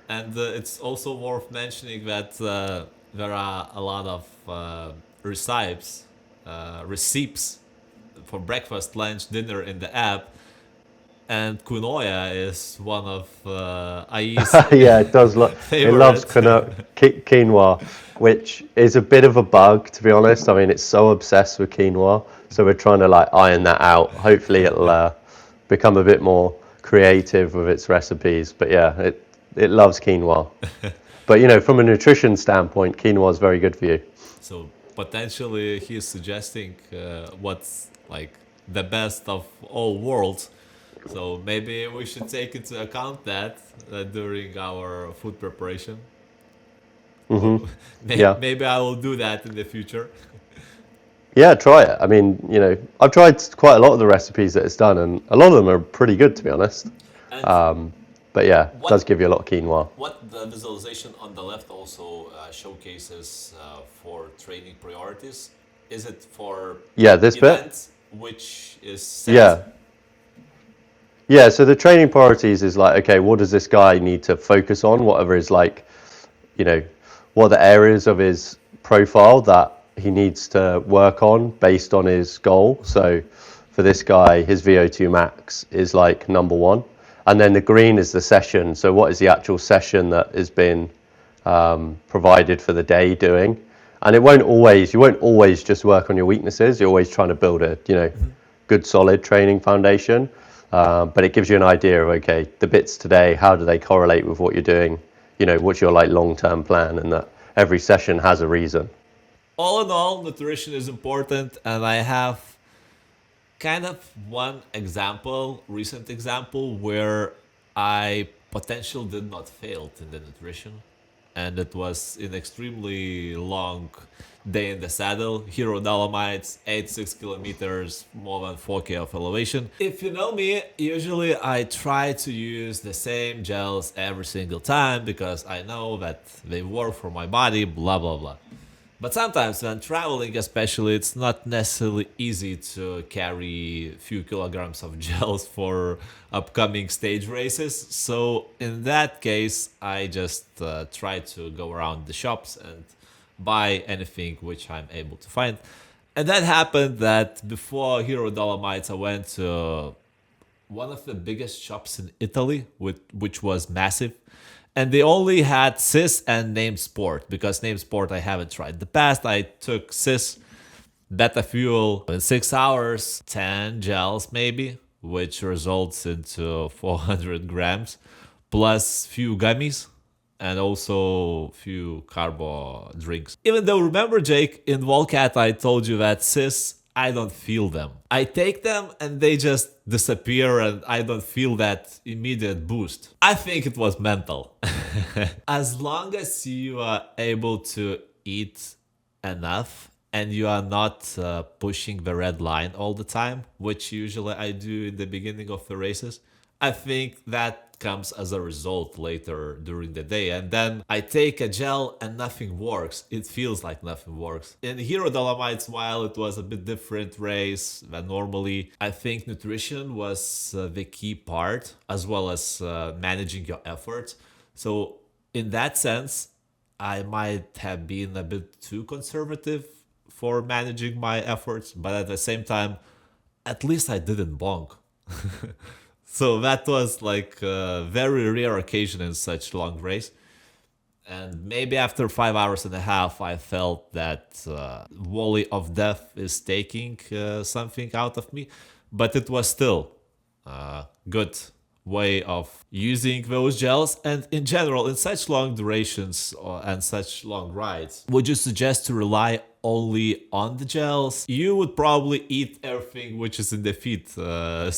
S1: And it's also worth mentioning that there are a lot of recipes for breakfast, lunch, dinner in the app. And quinoa is one of IE's
S2: yeah, it does look. It loves quinoa, which is a bit of a bug, to be honest. I mean, it's so obsessed with quinoa, so we're trying to like iron that out. Hopefully, it'll become a bit more creative with its recipes. But yeah, it loves quinoa. But from a nutrition standpoint, quinoa is very good for you.
S1: So potentially, he's suggesting what's like the best of all worlds. So maybe we should take into account that during our food preparation. Maybe I will do that in the future.
S2: Yeah, try it. I mean, I've tried quite a lot of the recipes that it's done, and a lot of them are pretty good, to be honest. But yeah, it does give you a lot of quinoa.
S1: What the visualization on the left also showcases for training priorities? Is it for
S2: this
S1: events, which is set?
S2: Yeah, so the training priorities is like, okay, what does this guy need to focus on? Whatever is like, what are the areas of his profile that he needs to work on based on his goal. So for this guy, his VO2 max is like number one. And then the green is the session. So what is the actual session that has been provided for the day doing? And you won't always just work on your weaknesses. You're always trying to build a, good solid training foundation. But it gives you an idea of, okay, the bits today, how do they correlate with what you're doing? What's your like long-term plan, and that every session has a reason.
S1: All in all, nutrition is important, and I have kind of one recent example, where I potentially did not fail in the nutrition. And it was an extremely long day in the saddle. Hero Dolomites, 86 kilometers, more than 4K of elevation. If you know me, usually I try to use the same gels every single time because I know that they work for my body, blah, blah, blah. But sometimes when traveling especially, it's not necessarily easy to carry a few kilograms of gels for upcoming stage races. So in that case, I just try to go around the shops and buy anything which I'm able to find. And that happened that before Hero Dolomites, I went to one of the biggest shops in Italy, which was massive. And they only had Cis and Named Sport, because Named Sport I haven't tried. In the past, I took Cis, Beta Fuel, in 6 hours, 10 gels maybe, which results into 400 grams, plus few gummies, and also few carbo drinks. Even though, remember, Jake, in Volcat, I told you that Cis, I don't feel them. I take them and they just disappear, and I don't feel that immediate boost. I think it was mental. As long as you are able to eat enough and you are not pushing the red line all the time, which usually I do in the beginning of the races, I think that comes as a result later during the day. And then I take a gel and nothing works. It feels like nothing works. In Hero Dolomites, while it was a bit different race than normally, I think nutrition was the key part, as well as managing your efforts. So in that sense, I might have been a bit too conservative for managing my efforts, but at the same time, at least I didn't bonk. So that was like a very rare occasion in such long race. And maybe after 5 hours and a half, I felt that volley of death is taking something out of me. But it was still a good way of using those gels. And in general, in such long durations and such long rides, would you suggest to rely only on the gels? You would probably eat everything which is in the feed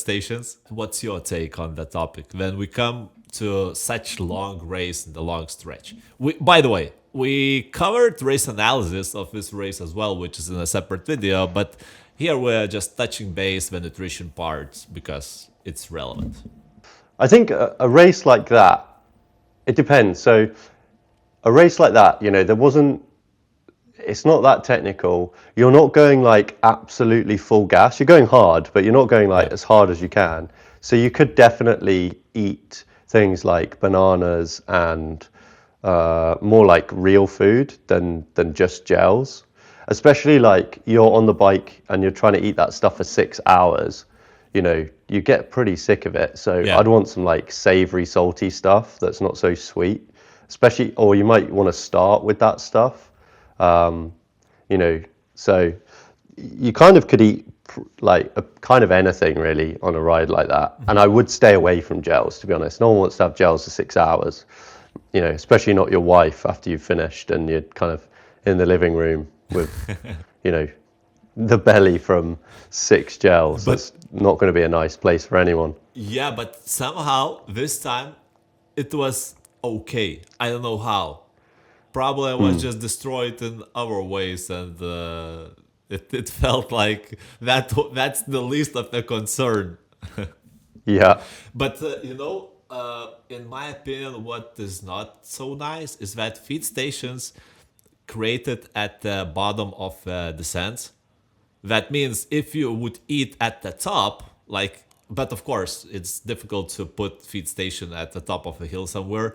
S1: stations. What's your take on that topic when we come to such long race in the long stretch? By the way, we covered race analysis of this race as well, which is in a separate video, but here we're just touching base the nutrition part because it's relevant.
S2: I think a race like that, it depends. So a race like that, it's not that technical. You're not going like absolutely full gas. You're going hard, but you're not going like as hard as you can. So you could definitely eat things like bananas and more like real food than just gels. Especially like you're on the bike and you're trying to eat that stuff for 6 hours. You get pretty sick of it. So I'd want some like savory, salty stuff that's not so sweet, especially, or you might want to start with that stuff. So you kind of could eat like a kind of anything really on a ride like that. And I would stay away from gels, to be honest. No one wants to have gels for 6 hours, especially not your wife after you've finished and you're kind of in the living room with, the belly from 6 gels. That's not going to be a nice place for anyone.
S1: Yeah, but somehow this time it was okay. I don't know how. Probably I was just destroyed in other ways, and it felt like that's the least of the concern.
S2: Yeah.
S1: But in my opinion, what is not so nice is that feed stations created at the bottom of descents. That means if you would eat at the top, but of course it's difficult to put feed station at the top of a hill somewhere.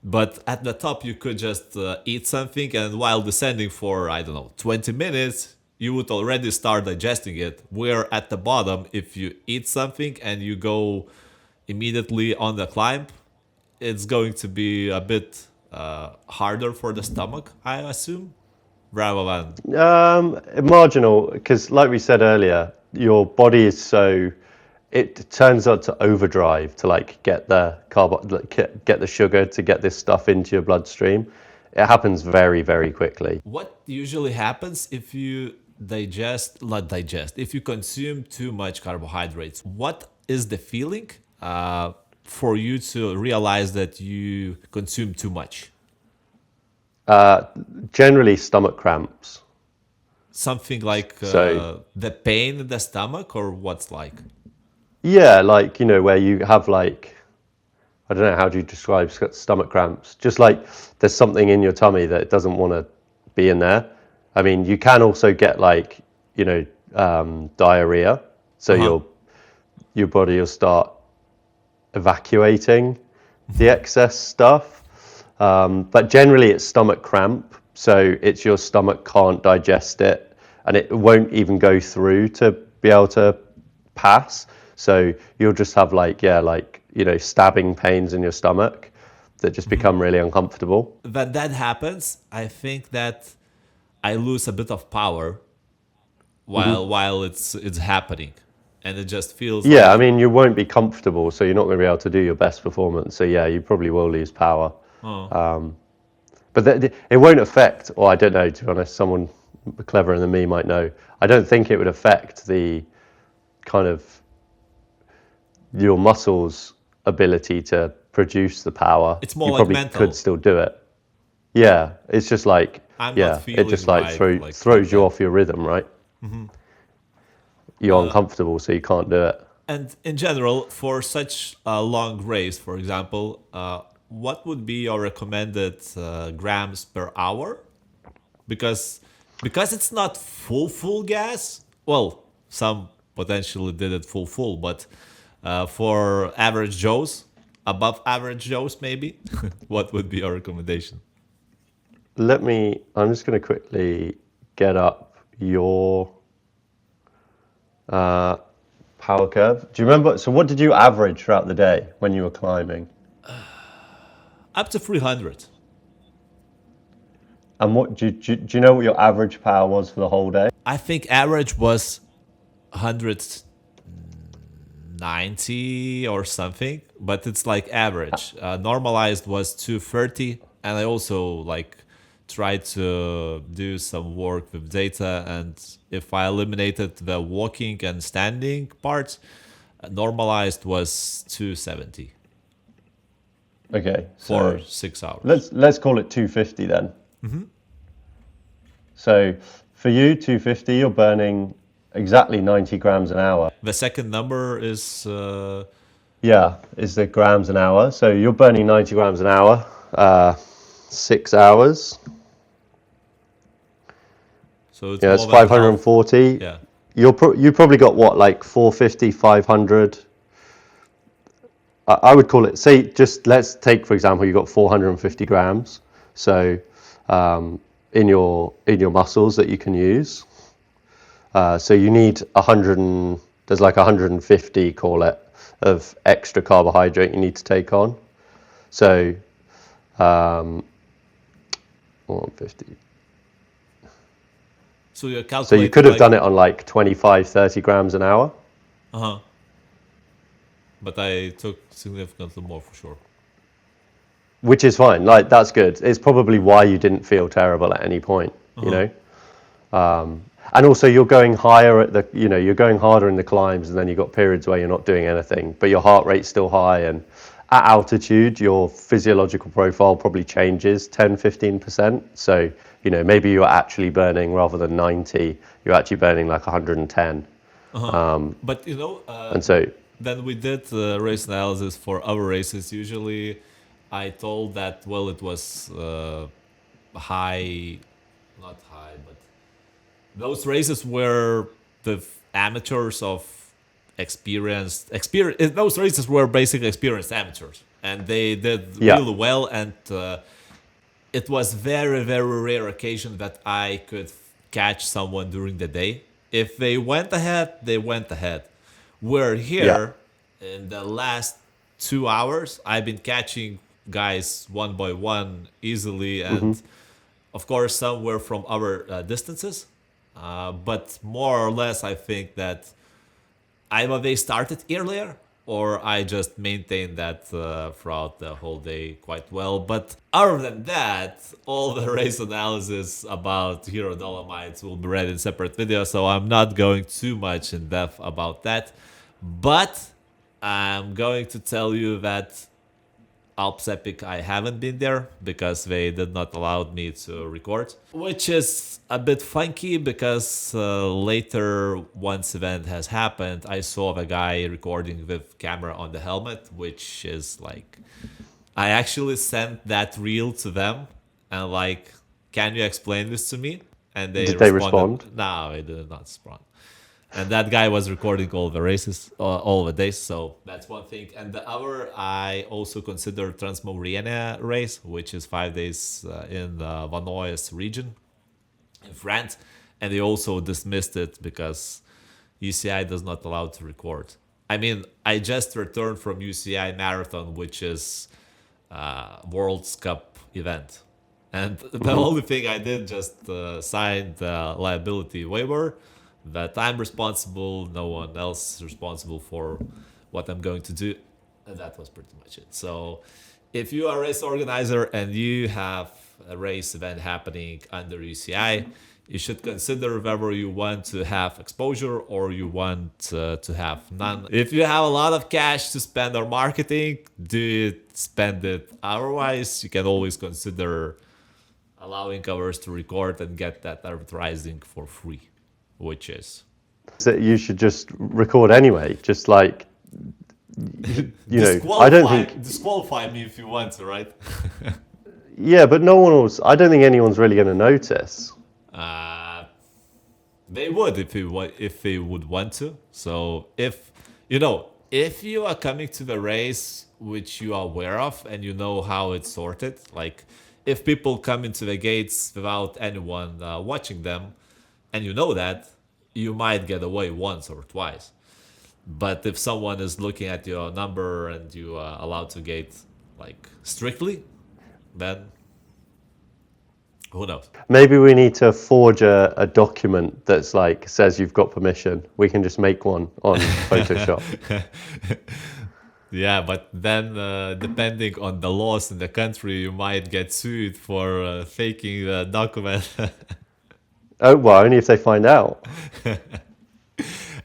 S1: But at the top you could just eat something, and while descending for, 20 minutes, you would already start digesting it. Where at the bottom, if you eat something and you go immediately on the climb, it's going to be a bit harder for the stomach, I assume. Rather than
S2: marginal, because like we said earlier, your body is it turns out to overdrive to like get the get the sugar to get this stuff into your bloodstream. It happens very, very quickly.
S1: What usually happens if you if you consume too much carbohydrates? What is the feeling for you to realize that you consume too much?
S2: Generally stomach cramps.
S1: Something like the pain in the stomach, or what's like?
S2: Yeah, like, where you have like, I don't know, how do you describe stomach cramps? Just like there's something in your tummy that doesn't want to be in there. I mean, you can also get like, diarrhea. So your body will start evacuating the excess stuff. But generally it's stomach cramp. So it's your stomach can't digest it and it won't even go through to be able to pass. So you'll just have stabbing pains in your stomach that just become really uncomfortable.
S1: When that happens, I think that I lose a bit of power while it's happening. And it just feels
S2: I mean, you won't be comfortable, so you're not going to be able to do your best performance. So yeah, you probably will lose power. But it won't affect, or I don't know, to be honest, someone cleverer than me might know. I don't think it would affect the kind of your muscles' ability to produce the power.
S1: It's more
S2: you
S1: like
S2: probably
S1: mental.
S2: could still do it. Yeah, it's just like
S1: I'm not
S2: Yeah, it
S1: feeling
S2: just like
S1: right. Like
S2: throws you
S1: that.
S2: off your rhythm, right? You're uncomfortable, so you can't do it.
S1: And in general, for such a long race, for example, what would be your recommended grams per hour? Because it's not full gas. Well, some potentially did it full, but for average Joes, above average Joes, maybe, what would be your recommendation?
S2: I'm just going to quickly get up your uh, power curve. Do you remember? So, what did you average throughout the day when you were climbing?
S1: Up to 300.
S2: And do you know what your average power was for the whole day?
S1: I think average was 190 or something, but it's like average. Normalized was 230, and I also like tried to do some work with data, and if I eliminated the walking and standing parts, normalized was 270
S2: Okay,
S1: for
S2: so
S1: 6 hours.
S2: let's call it 250 then. So for you, 250, you're burning exactly 90 grams an hour.
S1: The second number is
S2: Yeah, is the grams an hour. So you're burning 90 grams an hour, 6 hours.
S1: so it's
S2: Yeah,
S1: more
S2: it's
S1: than half.
S2: 540.
S1: Yeah.
S2: You probably got what, like 450, 500. I would call it, say, just let's take, for example, you got 450 grams. So in your muscles that you can use. So you need there's like 150, call it, of extra carbohydrate you need to take on. So 150.
S1: So you're
S2: So you
S1: calculating
S2: could have
S1: like
S2: done it on like 25, 30 grams an hour,
S1: uh-huh. But I took significantly more for sure.
S2: which is fine. Like that's good. It's probably why you didn't feel terrible at any point, you
S1: Uh-huh.
S2: know? And also you're going higher you're going harder in the climbs, and then you've got periods where you're not doing anything, but your heart rate's still high, and at altitude, your physiological profile probably changes 10, 15%. So, maybe you're actually burning rather than 90, you're actually burning like 110.
S1: But
S2: And so,
S1: then we did race analysis for other races. Usually, I told that well, it was high, not high, but those races were the amateurs of experienced experience. Those races were basically experienced amateurs, and they did
S2: yeah,
S1: really well. And it was very rare occasion that I could catch someone during the day. If they went ahead, they went ahead. Where
S2: yeah,
S1: here in the last 2 hours, I've been catching guys one by one easily, and of course some were from other distances. But more or less, I think that either they started earlier or I just maintained that throughout the whole day quite well. But other than that, all the race analysis about Hero Dolomites will be read in separate videos, so I'm not going too much in depth about that. But I'm going to tell you that Alps Epic, I haven't been there because they did not allow me to record, which is a bit funky because later, once event has happened, I saw the guy recording with camera on the helmet, which is like, I actually sent that reel to them and like, can you explain this to me? And they
S2: did they respond?
S1: responded, no, they did not respond. And that guy was recording all the races, all the days. So that's one thing. And the other, I also consider Transmaurienne race, which is 5 days in the Vanoise region in France. And they also dismissed it because UCI does not allow to record. I mean, I just returned from UCI Marathon, which is World's Cup event. And the only thing I did just signed the liability waiver that I'm responsible, no one else is responsible for what I'm going to do. And that was pretty much it. So if you are a race organizer and you have a race event happening under UCI, you should consider whether you want to have exposure or you want to have none. If you have a lot of cash to spend on marketing, do it, spend it. Otherwise, you can always consider allowing others to record and get that advertising for free, which is
S2: So you should just record anyway. Just like, I don't think.
S1: disqualify me if you want to, right?
S2: Yeah, but no one was. I don't think anyone's really going to notice.
S1: Uh, they would if they would want to. So if you are coming to the race which you are aware of and you know how it's sorted, like if people come into the gates without anyone watching them, and you know that, you might get away once or twice. But if someone is looking at your number and you are allowed to gate like strictly, then who knows?
S2: Maybe we need to forge a document that's like says you've got permission. We can just make one on Photoshop.
S1: Yeah, but then depending on the laws in the country, you might get sued for faking the document.
S2: Oh, well, only if they find out.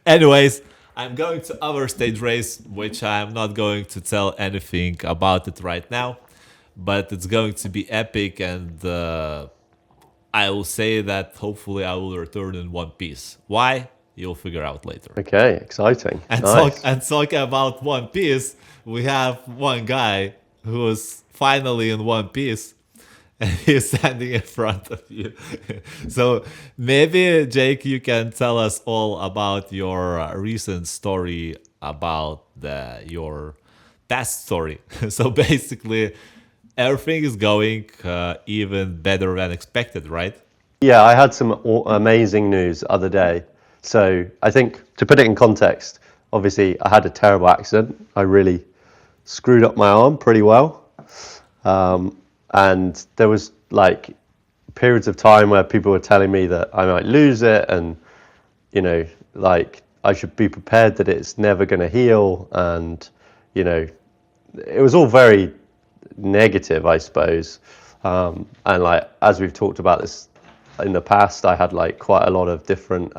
S1: Anyways, I'm going to our stage race, which I'm not going to tell anything about it right now, but it's going to be epic, and I will say that hopefully I will return in one piece. Why? You'll figure out later.
S2: Okay, exciting.
S1: And
S2: Nice.
S1: talking about One Piece, we have one guy who's finally in One Piece, and he's standing in front of you. So maybe, Jake, you can tell us all about your recent story about your past story. So basically, everything is going even better than expected, right?
S2: Yeah, I had some amazing news the other day. So I think to put it in context, obviously I had a terrible accident. I really screwed up my arm pretty well. And there was like periods of time where people were telling me that I might lose it and, like I should be prepared that it's never going to heal. And, it was all very negative, I suppose. And like, as we've talked about this in the past, I had like quite a lot of different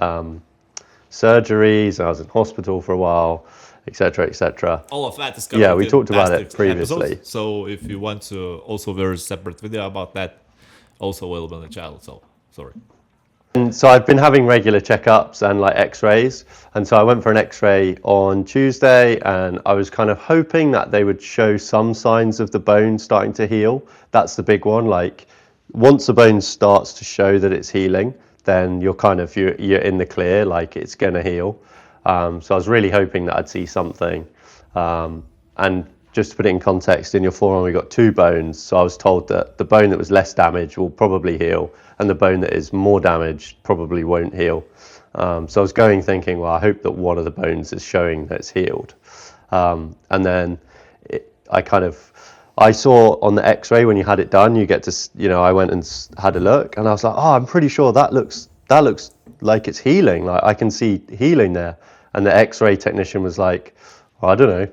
S2: surgeries. I was in hospital for a while, etc., etc.
S1: All of that is covered.
S2: Yeah, we
S1: in
S2: talked about
S1: past
S2: it previously.
S1: episodes. So if you want to, also there's a separate video about that, also available on the channel. So sorry.
S2: And so I've been having regular checkups and like x-rays. And so I went for an x-ray on Tuesday, and I was kind of hoping that they would show some signs of the bone starting to heal. That's the big one. Like once the bone starts to show that it's healing, then you're in the clear, like it's going to heal. So I was really hoping that I'd see something. And just to put it in context, in your forearm we got two bones. So I was told that the bone that was less damaged will probably heal, and the bone that is more damaged probably won't heal. So I was going thinking, well, I hope that one of the bones is showing that it's healed. And then I saw on the x-ray when you had it done, you get to, I went and had a look, and I was like, oh, I'm pretty sure that looks like it's healing. Like I can see healing there. And the x-ray technician was like, oh, I don't know.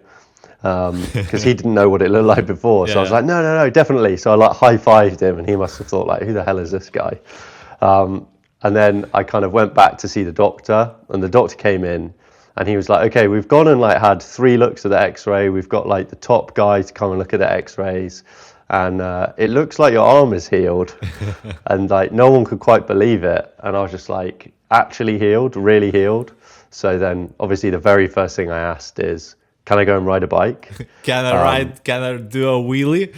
S2: Because he didn't know what it looked like before. So I was like, no, definitely. So I like high-fived him, and he must have thought like, who the hell is this guy? And then I kind of went back to see the doctor, and the doctor came in, and he was like, okay, we've gone and like had 3 looks at the x-ray. We've got like the top guy to come and look at the x-rays, and it looks like your arm is healed. And like no one could quite believe it. And I was just like, actually healed, really healed. So then obviously the very first thing I asked is, can I go and ride a bike?
S1: Can I do a wheelie?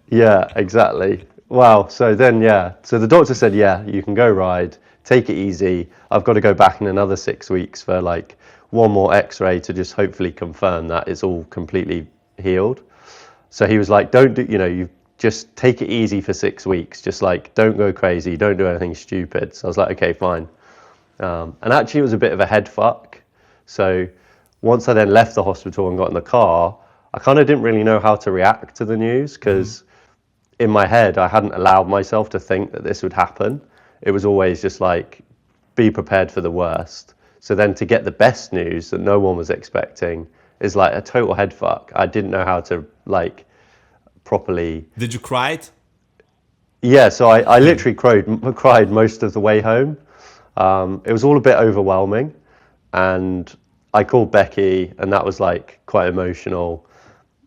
S2: Yeah, exactly. Wow. So then, so the doctor said, yeah, you can go ride, take it easy. I've got to go back in another 6 weeks for like one more x-ray to just hopefully confirm that it's all completely healed. So he was like, you just take it easy for 6 weeks. Just like, don't go crazy. Don't do anything stupid. So I was like, okay, fine. And actually it was a bit of a head fuck. So once I then left the hospital and got in the car, I kind of didn't really know how to react to the news, because in my head, I hadn't allowed myself to think that this would happen. It was always just like, be prepared for the worst. So then to get the best news that no one was expecting is like a total head fuck. I didn't know how to like properly.
S1: Did you cry it?
S2: Yeah, so I literally cried most of the way home. It was all a bit overwhelming, and I called Becky, and that was like quite emotional.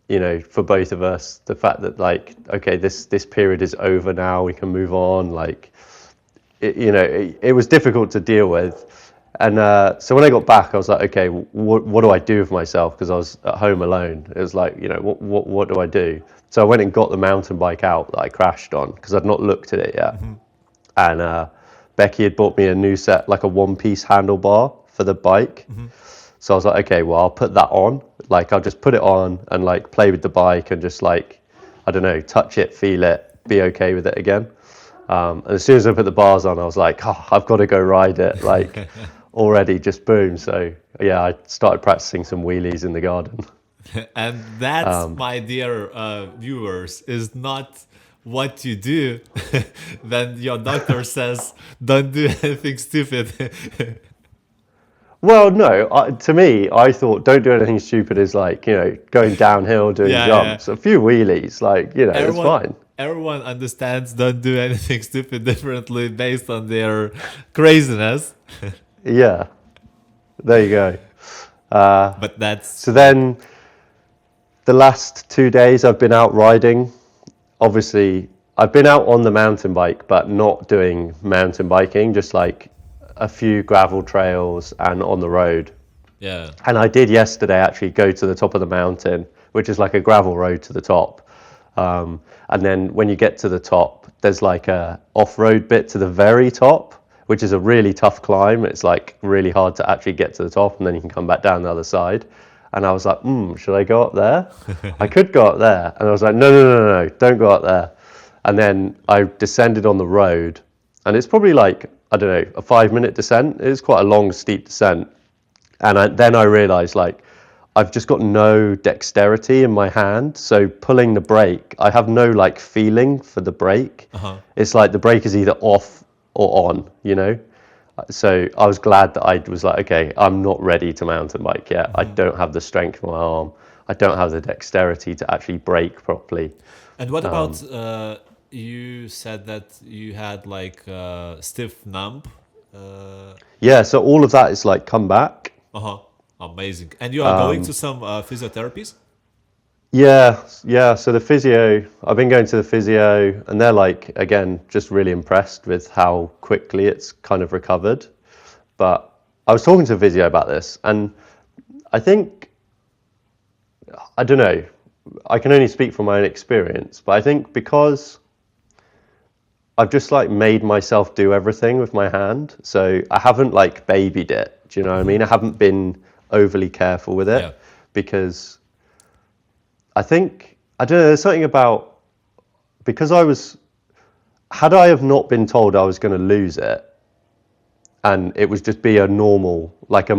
S2: for both of us, the fact that like, okay, this period is over now, we can move on. Like, it was difficult to deal with. And so when I got back, I was like, okay, what do I do with myself? Because I was at home alone. It was like, what do I do? So I went and got the mountain bike out that I crashed on because I'd not looked at it yet. Mm-hmm. And Becky had bought me a new set, like a one-piece handlebar for the bike. Mm-hmm. So I was like, okay, well, I'll put that on. Like, I'll just put it on and like play with the bike and just like, I don't know, touch it, feel it, be okay with it again. And as soon as I put the bars on, I was like, I've got to go ride it. Like, already just boom. So yeah, I started practicing some wheelies in the garden.
S1: And that's, my dear viewers, is not what you do when your doctor says don't do anything stupid.
S2: Well, no, to me, I thought don't do anything stupid is like, going downhill, doing jumps, a few wheelies, like, it's fine.
S1: Everyone understands don't do anything stupid differently based on their craziness.
S2: Yeah, there you go.
S1: But that's...
S2: So then the last 2 days I've been out riding. Obviously, I've been out on the mountain bike, but not doing mountain biking, just like a few gravel trails and on the road.
S1: Yeah.
S2: And I did yesterday actually go to the top of the mountain, which is like a gravel road to the top. And then when you get to the top, there's like a off-road bit to the very top, which is a really tough climb. It's like really hard to actually get to the top, and then you can come back down the other side. And I was like, should I go up there? I could go up there. And I was like, no, don't go up there. And then I descended on the road, and it's probably like, I don't know, a 5-minute descent. It's quite a long, steep descent. And then I realized, like, I've just got no dexterity in my hand. So pulling the brake, I have no like feeling for the brake. Uh-huh. It's like the brake is either off or on, So I was glad that I was like, okay, I'm not ready to mountain bike yet. Mm-hmm. I don't have the strength in my arm. I don't have the dexterity to actually brake properly.
S1: And what about, you said that you had like stiff numb?
S2: Yeah, so all of that is like come back.
S1: Uh-huh. Amazing. And you are going to some physiotherapies?
S2: Yeah. So the physio, I've been going to the physio, and they're like, again, just really impressed with how quickly it's kind of recovered. But I was talking to the physio about this, and I think, I don't know, I can only speak from my own experience, but I think because I've just like made myself do everything with my hand, so I haven't like babied it. Do you know what I mean? I haven't been overly careful with it, because I think, I don't know, there's something about, because had I have not been told I was going to lose it, and it was just be a normal, like a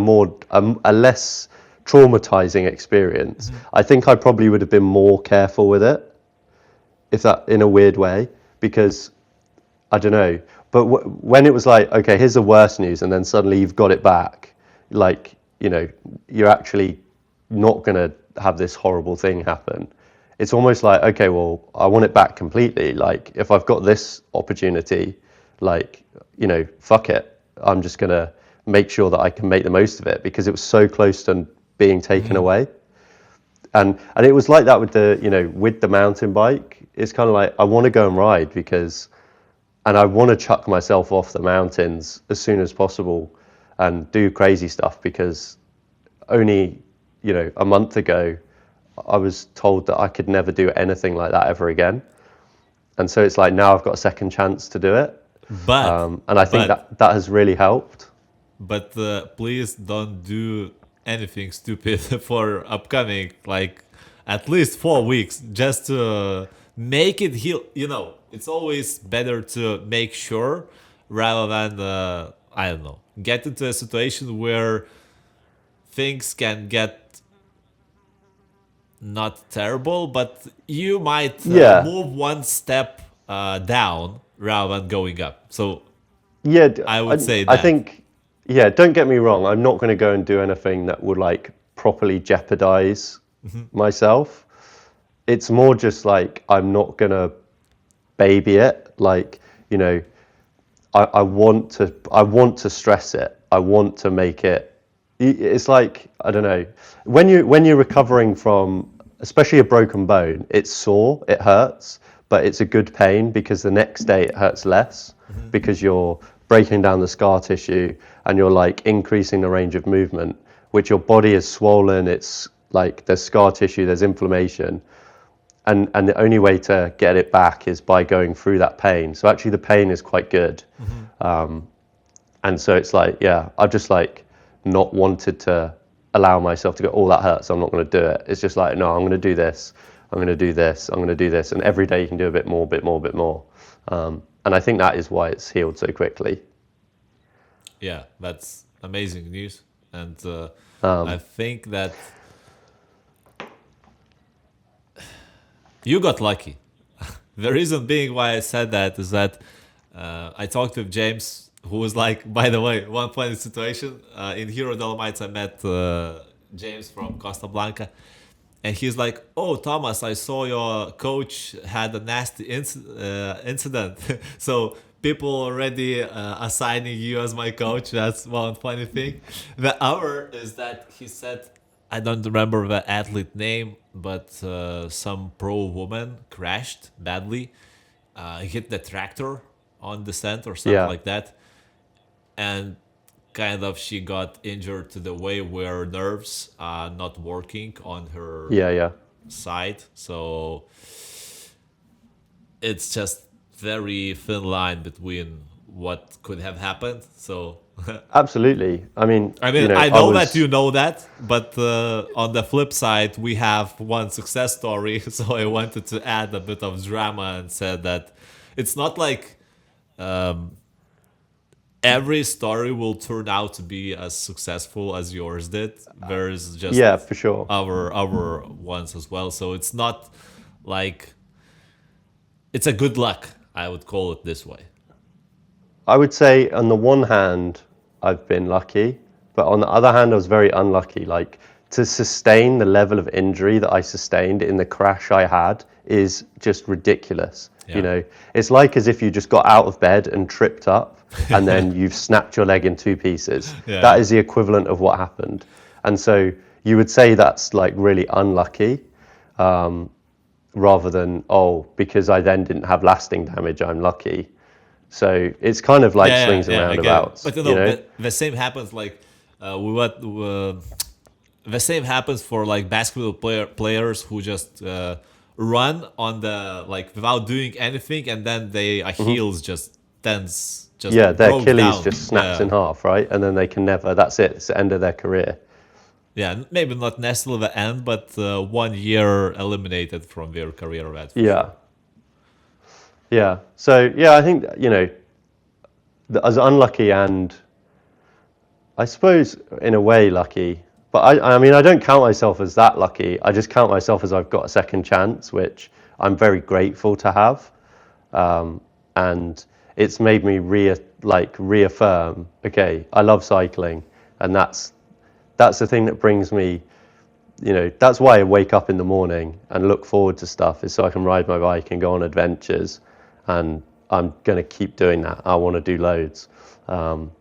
S2: less traumatizing experience, I think I probably would have been more careful with it, if that, in a weird way, because, I don't know, but when it was like, okay, here's the worst news, and then suddenly you've got it back, like, you're actually not going to have this horrible thing happen. It's almost like, okay, well, I want it back completely. Like, if I've got this opportunity, like, fuck it. I'm just going to make sure that I can make the most of it, because it was so close to being taken away. And it was like that with with the mountain bike. It's kind of like, I want to go and ride and I want to chuck myself off the mountains as soon as possible and do crazy stuff, because only, a month ago, I was told that I could never do anything like that ever again. And so it's like, now I've got a second chance to do it. And I think that has really helped.
S1: But please don't do anything stupid for upcoming, like at least 4 weeks, just to make it heal. It's always better to make sure rather than, I don't know, get into a situation where things can get not terrible, but you might move one step down rather than going up. So I would say that.
S2: I think, don't get me wrong, I'm not going to go and do anything that would like properly jeopardize myself. It's more just like, I'm not going to baby it. Like, I want to stress it. I want to make it. It's like, I don't know, when you're recovering from especially a broken bone, it's sore, it hurts, but it's a good pain because the next day it hurts less because you're breaking down the scar tissue and you're like increasing the range of movement, which your body is swollen. It's like there's scar tissue, there's inflammation. And the only way to get it back is by going through that pain. So actually the pain is quite good. And so it's like, yeah, I've just like not wanted to allow myself to go, oh, that hurts, I'm not going to do it. It's just like, no, I'm going to do this, I'm going to do this, I'm going to do this. And every day you can do a bit more, bit more, bit more. And I think that is why it's healed so quickly.
S1: Yeah, that's amazing news. And I think that you got lucky. The reason being why I said that is that I talked with James, who was like, by the way, one funny situation. In Hero Dolomites, I met James from Costa Blanca. And he's like, oh, Thomas, I saw your coach had a nasty incident. So people already assigning you as my coach. That's one funny thing. The other is that he said, I don't remember the athlete name, but some pro woman crashed badly, hit the tractor on descent or something like that. And kind of she got injured to the way where nerves are not working on her side. So it's just very thin line between what could have happened. So
S2: Absolutely. I mean,
S1: I know that you know that, but on the flip side, we have one success story. So I wanted to add a bit of drama and said that it's not like every story will turn out to be as successful as yours did. There's just
S2: for sure
S1: our ones as well. So it's not like it's a good luck. I would call it this way.
S2: I would say on the one hand, I've been lucky, but on the other hand, I was very unlucky. Like to sustain the level of injury that I sustained in the crash I had is just ridiculous.
S1: Yeah.
S2: You know, it's like as if you just got out of bed and tripped up and then you've snapped your leg in two pieces.
S1: Yeah.
S2: That is the equivalent of what happened. And so you would say that's like really unlucky, rather than, oh, because I then didn't have lasting damage, I'm lucky. So it's kind of like swings and roundabouts.
S1: But you know, the same happens like the same happens for like basketball players who just run on the like without doing anything, and then they Achilles just tense. Just
S2: their Achilles
S1: down.
S2: just snaps in half, right? And then they can never. That's it. It's the end of their career.
S1: Yeah, maybe not necessarily the end, but 1 year eliminated from their career.
S2: Yeah. Yeah. So yeah, I think as unlucky and I suppose in a way lucky, but I mean I don't count myself as that lucky. I just count myself as I've got a second chance, which I'm very grateful to have, and it's made me reaffirm. Okay, I love cycling, and that's the thing that brings me. That's why I wake up in the morning and look forward to stuff, is so I can ride my bike and go on adventures. And I'm going to keep doing that. I want to do loads. And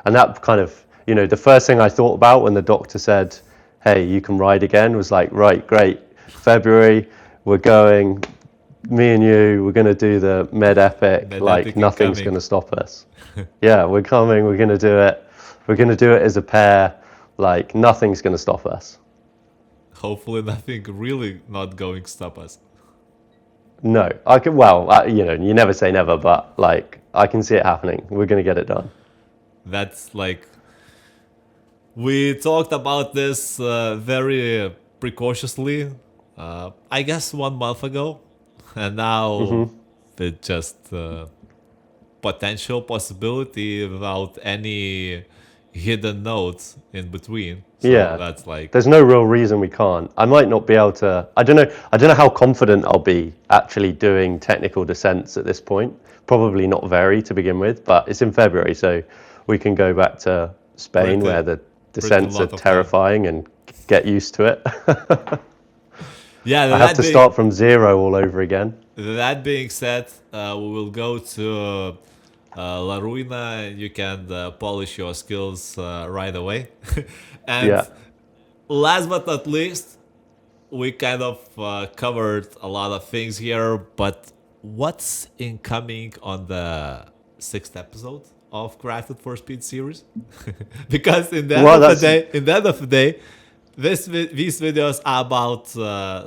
S2: that kind of, the first thing I thought about when the doctor said, hey, you can ride again, was like, right, great. February, we're going, me and you, we're going to do the Med Epic. Like nothing's going to stop us. Yeah, we're coming. We're going to do it. We're going to do it as a pair. Like nothing's going to stop us.
S1: Hopefully nothing really not going to stop us.
S2: No, I can. Well, you never say never, but like I can see it happening. We're gonna get it done.
S1: That's like we talked about this very precautiously, I guess 1 month ago, and now it's just potential possibility without any hidden notes in between. So that's like
S2: there's no real reason we can't. I might not be able to. I don't know how confident I'll be actually doing technical descents at this point. Probably not very to begin with, but it's in February, so we can go back to Spain where the descents are terrifying and get used to it.
S1: Yeah,
S2: I have to start from zero all over again.
S1: That being said, we will go to La Ruina, and you can polish your skills right away. And last but not least, we kind of covered a lot of things here, but what's incoming on the sixth episode of Crafted for Speed series? Because in the end
S2: Well,
S1: of the
S2: that's
S1: day, these videos are about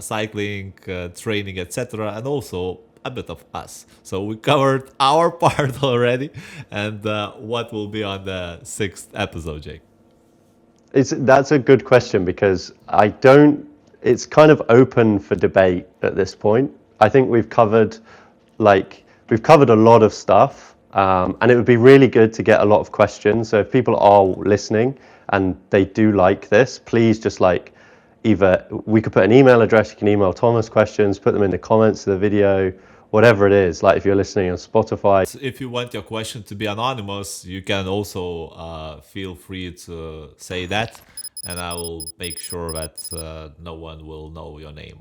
S1: cycling, training, etc., and also a bit of us. So we covered our part already, and what will be on the sixth episode, Jake?
S2: that's a good question because I don't. It's kind of open for debate at this point. I think we've covered a lot of stuff, and it would be really good to get a lot of questions. So if people are listening and they do like this, please just either we could put an email address. You can email Thomas questions, put them in the comments of the video, whatever it is. Like if you're listening on Spotify.
S1: If you want your question to be anonymous, you can also feel free to say that, and I will make sure that no one will know your name